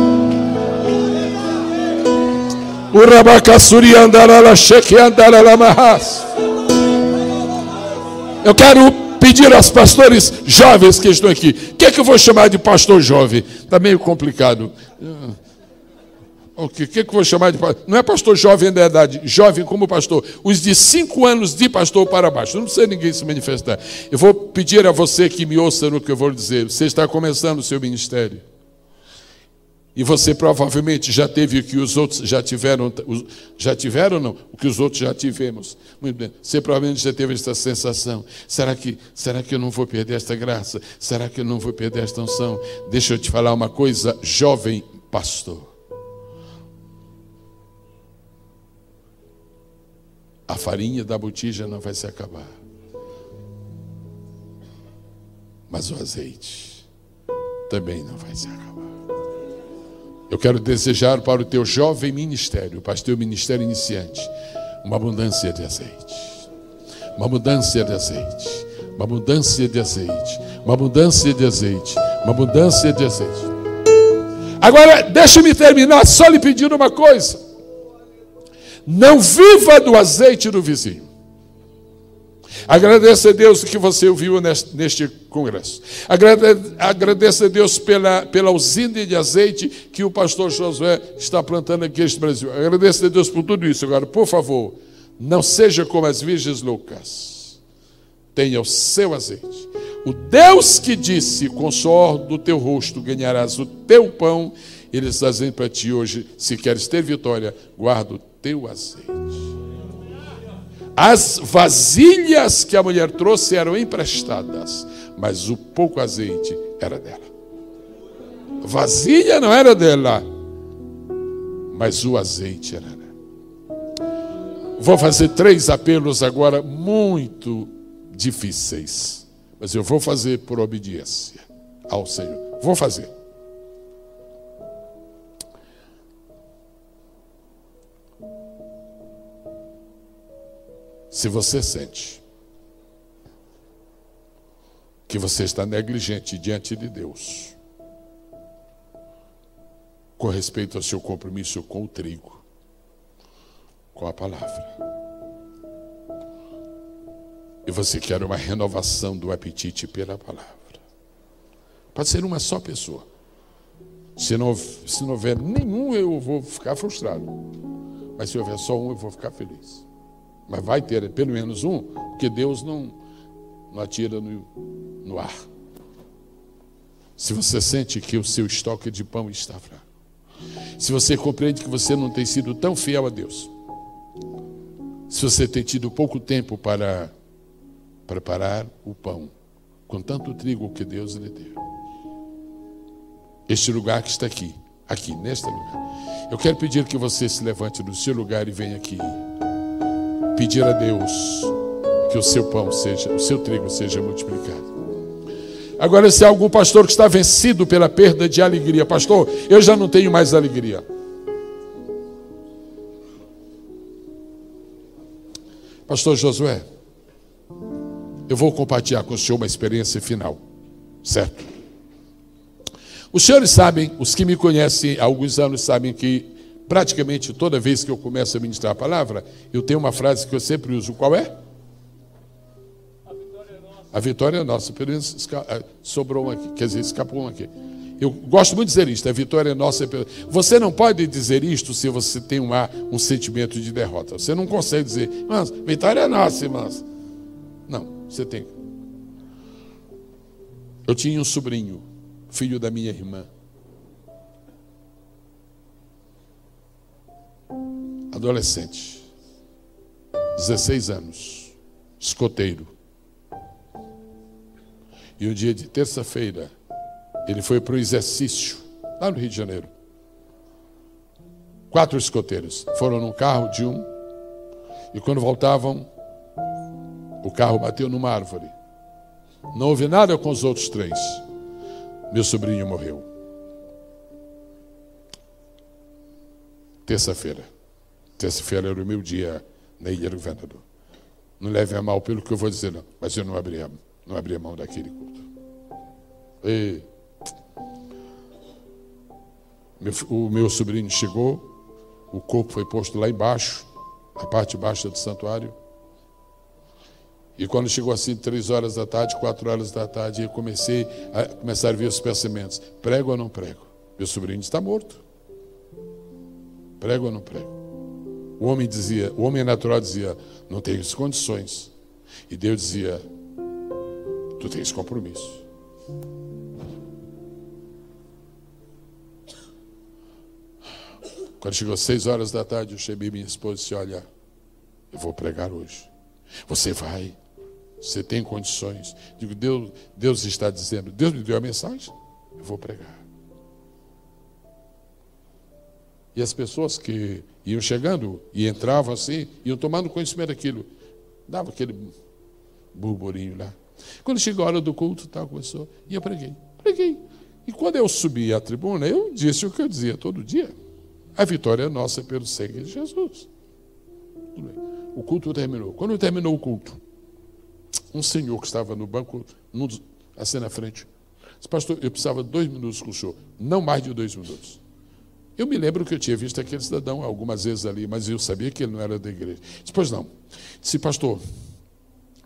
Speaker 1: O rabacassuri andará cheque andará marras. Eu quero pedir aos pastores jovens que estão aqui. O que é que eu vou chamar de pastor jovem? Está meio complicado. O que eu vou chamar de pastor? Não é pastor jovem da idade, jovem como pastor. Os de 5 anos de pastor para baixo. Não precisa ninguém se manifestar. Eu vou pedir a você que me ouça no que eu vou dizer. Você está começando o seu ministério. E você provavelmente já teve o que os outros já tiveram, não, o que os outros já tivemos. Muito bem. Você provavelmente já teve essa sensação. Será que eu não vou perder esta graça? Será que eu não vou perder esta unção? Deixa eu te falar uma coisa, jovem pastor. A farinha da botija não vai se acabar. Mas o azeite também não vai se acabar. Eu quero desejar para o teu jovem ministério, para o teu ministério iniciante, uma abundância de azeite. Uma abundância de azeite. Uma abundância de azeite. Uma abundância de azeite. Uma abundância de azeite. Agora, deixa-me terminar só lhe pedindo uma coisa. Não viva do azeite do vizinho. Agradeça a Deus o que você ouviu neste congresso. Agradeça a Deus pela usina de azeite que o pastor Josué está plantando aqui neste Brasil. Agradeça a Deus por tudo isso. Agora, por favor, não seja como as virgens loucas. Tenha o seu azeite. O Deus que disse, com o suor do teu rosto ganharás o teu pão, Ele está dizendo para ti hoje, se queres ter vitória, guarda o teu azeite. As vasilhas que a mulher trouxe eram emprestadas, mas o pouco azeite era dela. A vasilha não era dela, mas o azeite era dela. Vou fazer 3 apelos agora muito difíceis, mas eu vou fazer por obediência ao Senhor. Vou fazer. Se você sente que você está negligente diante de Deus com respeito ao seu compromisso com o trigo, com a palavra, e você quer uma renovação do apetite pela palavra, pode ser uma só pessoa. Se não houver nenhum, eu vou ficar frustrado, mas se houver só um, eu vou ficar feliz. Mas vai ter pelo menos um, porque Deus não atira no ar. Se você sente que o seu estoque de pão está fraco, se você compreende que você não tem sido tão fiel a Deus, se você tem tido pouco tempo para preparar o pão com tanto trigo que Deus lhe deu, este lugar que está aqui neste lugar, eu quero pedir que você se levante do seu lugar e venha aqui pedir a Deus que o seu pão o seu trigo seja multiplicado. Agora, se há algum pastor que está vencido pela perda de alegria, pastor, eu já não tenho mais alegria. Pastor Josué, eu vou compartilhar com o senhor uma experiência final, certo? Os senhores sabem, os que me conhecem há alguns anos sabem que praticamente toda vez que eu começo a ministrar a palavra, eu tenho uma frase que eu sempre uso. Qual é? A vitória é nossa. Pelo menos sobrou um aqui, quer dizer, escapou um aqui. Eu gosto muito de dizer isto, a vitória é nossa. Você não pode dizer isto se você tem um sentimento de derrota. Você não consegue dizer, irmãos, vitória é nossa, irmãos. Não, você tem. Eu tinha um sobrinho, filho da minha irmã, adolescente, 16 anos, escoteiro. E um dia de terça-feira, ele foi para o exercício, lá no Rio de Janeiro. 4 escoteiros foram num carro de um, e quando voltavam, o carro bateu numa árvore. Não houve nada com os outros 3. Meu sobrinho morreu. Terça-feira era o meu dia na Ilha do Governador. Não leve a mal pelo que eu vou dizer, não. Mas eu não abri a mão daquele culto. O meu sobrinho chegou, o corpo foi posto lá embaixo, na parte baixa do santuário. E quando chegou assim 3 horas da tarde, 4 horas da tarde, eu comecei a ver os pensamentos. Prego ou não prego? Meu sobrinho está morto. Prego ou não prego? O homem natural dizia, não tenho condições. E Deus dizia, tu tens compromisso. Quando chegou 6 horas da tarde, eu chamei minha esposa e disse: olha, eu vou pregar hoje. Você vai? Você tem condições? Digo, Deus está dizendo, Deus me deu a mensagem, eu vou pregar. E as pessoas que iam chegando e entravam assim, iam tomando conhecimento daquilo, dava aquele burburinho lá. Quando chegou a hora do culto, começou, e eu preguei. E quando eu subi à tribuna, eu disse o que eu dizia todo dia: a vitória é nossa pelo sangue de Jesus. Tudo bem. O culto terminou. Quando terminou o culto, um senhor que estava no banco, assim na frente, disse: pastor, eu precisava de 2 minutos com o senhor, não mais de 2 minutos. Eu me lembro que eu tinha visto aquele cidadão algumas vezes ali, mas eu sabia que ele não era da igreja. Disse: pois não. Disse: pastor,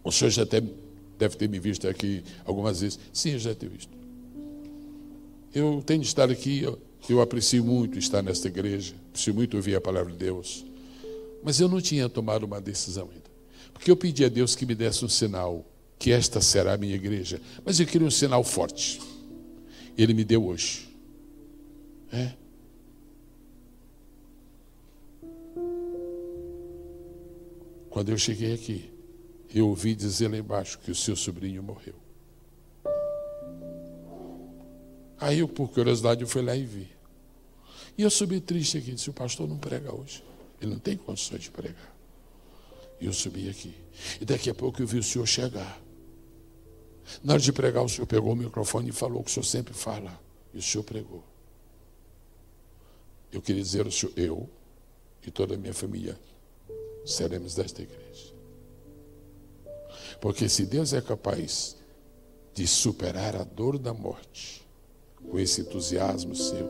Speaker 1: o senhor já deve ter me visto aqui algumas vezes. Sim, eu já tenho visto. Eu tenho de estar aqui, eu aprecio muito estar nesta igreja, aprecio muito ouvir a palavra de Deus, mas eu não tinha tomado uma decisão ainda, porque eu pedi a Deus que me desse um sinal, que esta será a minha igreja, mas eu queria um sinal forte. Ele me deu hoje. Quando eu cheguei aqui, eu ouvi dizer lá embaixo que o seu sobrinho morreu. Aí eu, por curiosidade, eu fui lá e vi. E eu subi triste aqui, disse: o pastor não prega hoje, ele não tem condições de pregar. E eu subi aqui. E daqui a pouco eu vi o senhor chegar. Na hora de pregar, o senhor pegou o microfone e falou o que o senhor sempre fala. E o senhor pregou. Eu queria dizer ao senhor, eu e toda a minha família seremos desta igreja. Porque se Deus é capaz de superar a dor da morte com esse entusiasmo seu,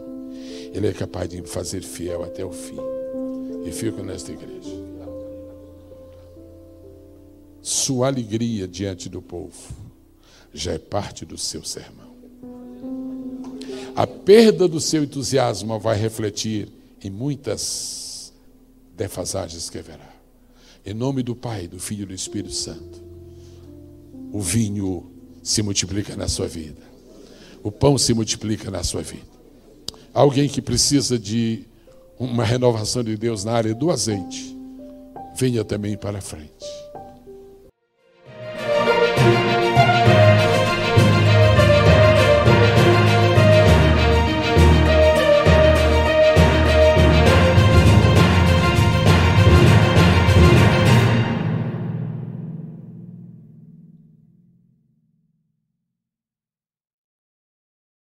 Speaker 1: Ele é capaz de me fazer fiel até o fim. E fico nesta igreja. Sua alegria diante do povo já é parte do seu sermão. A perda do seu entusiasmo vai refletir em muitas defasagens que haverá. Em nome do Pai, do Filho e do Espírito Santo, o vinho se multiplica na sua vida. O pão se multiplica na sua vida. Alguém que precisa de uma renovação de Deus na área do azeite, venha também para frente.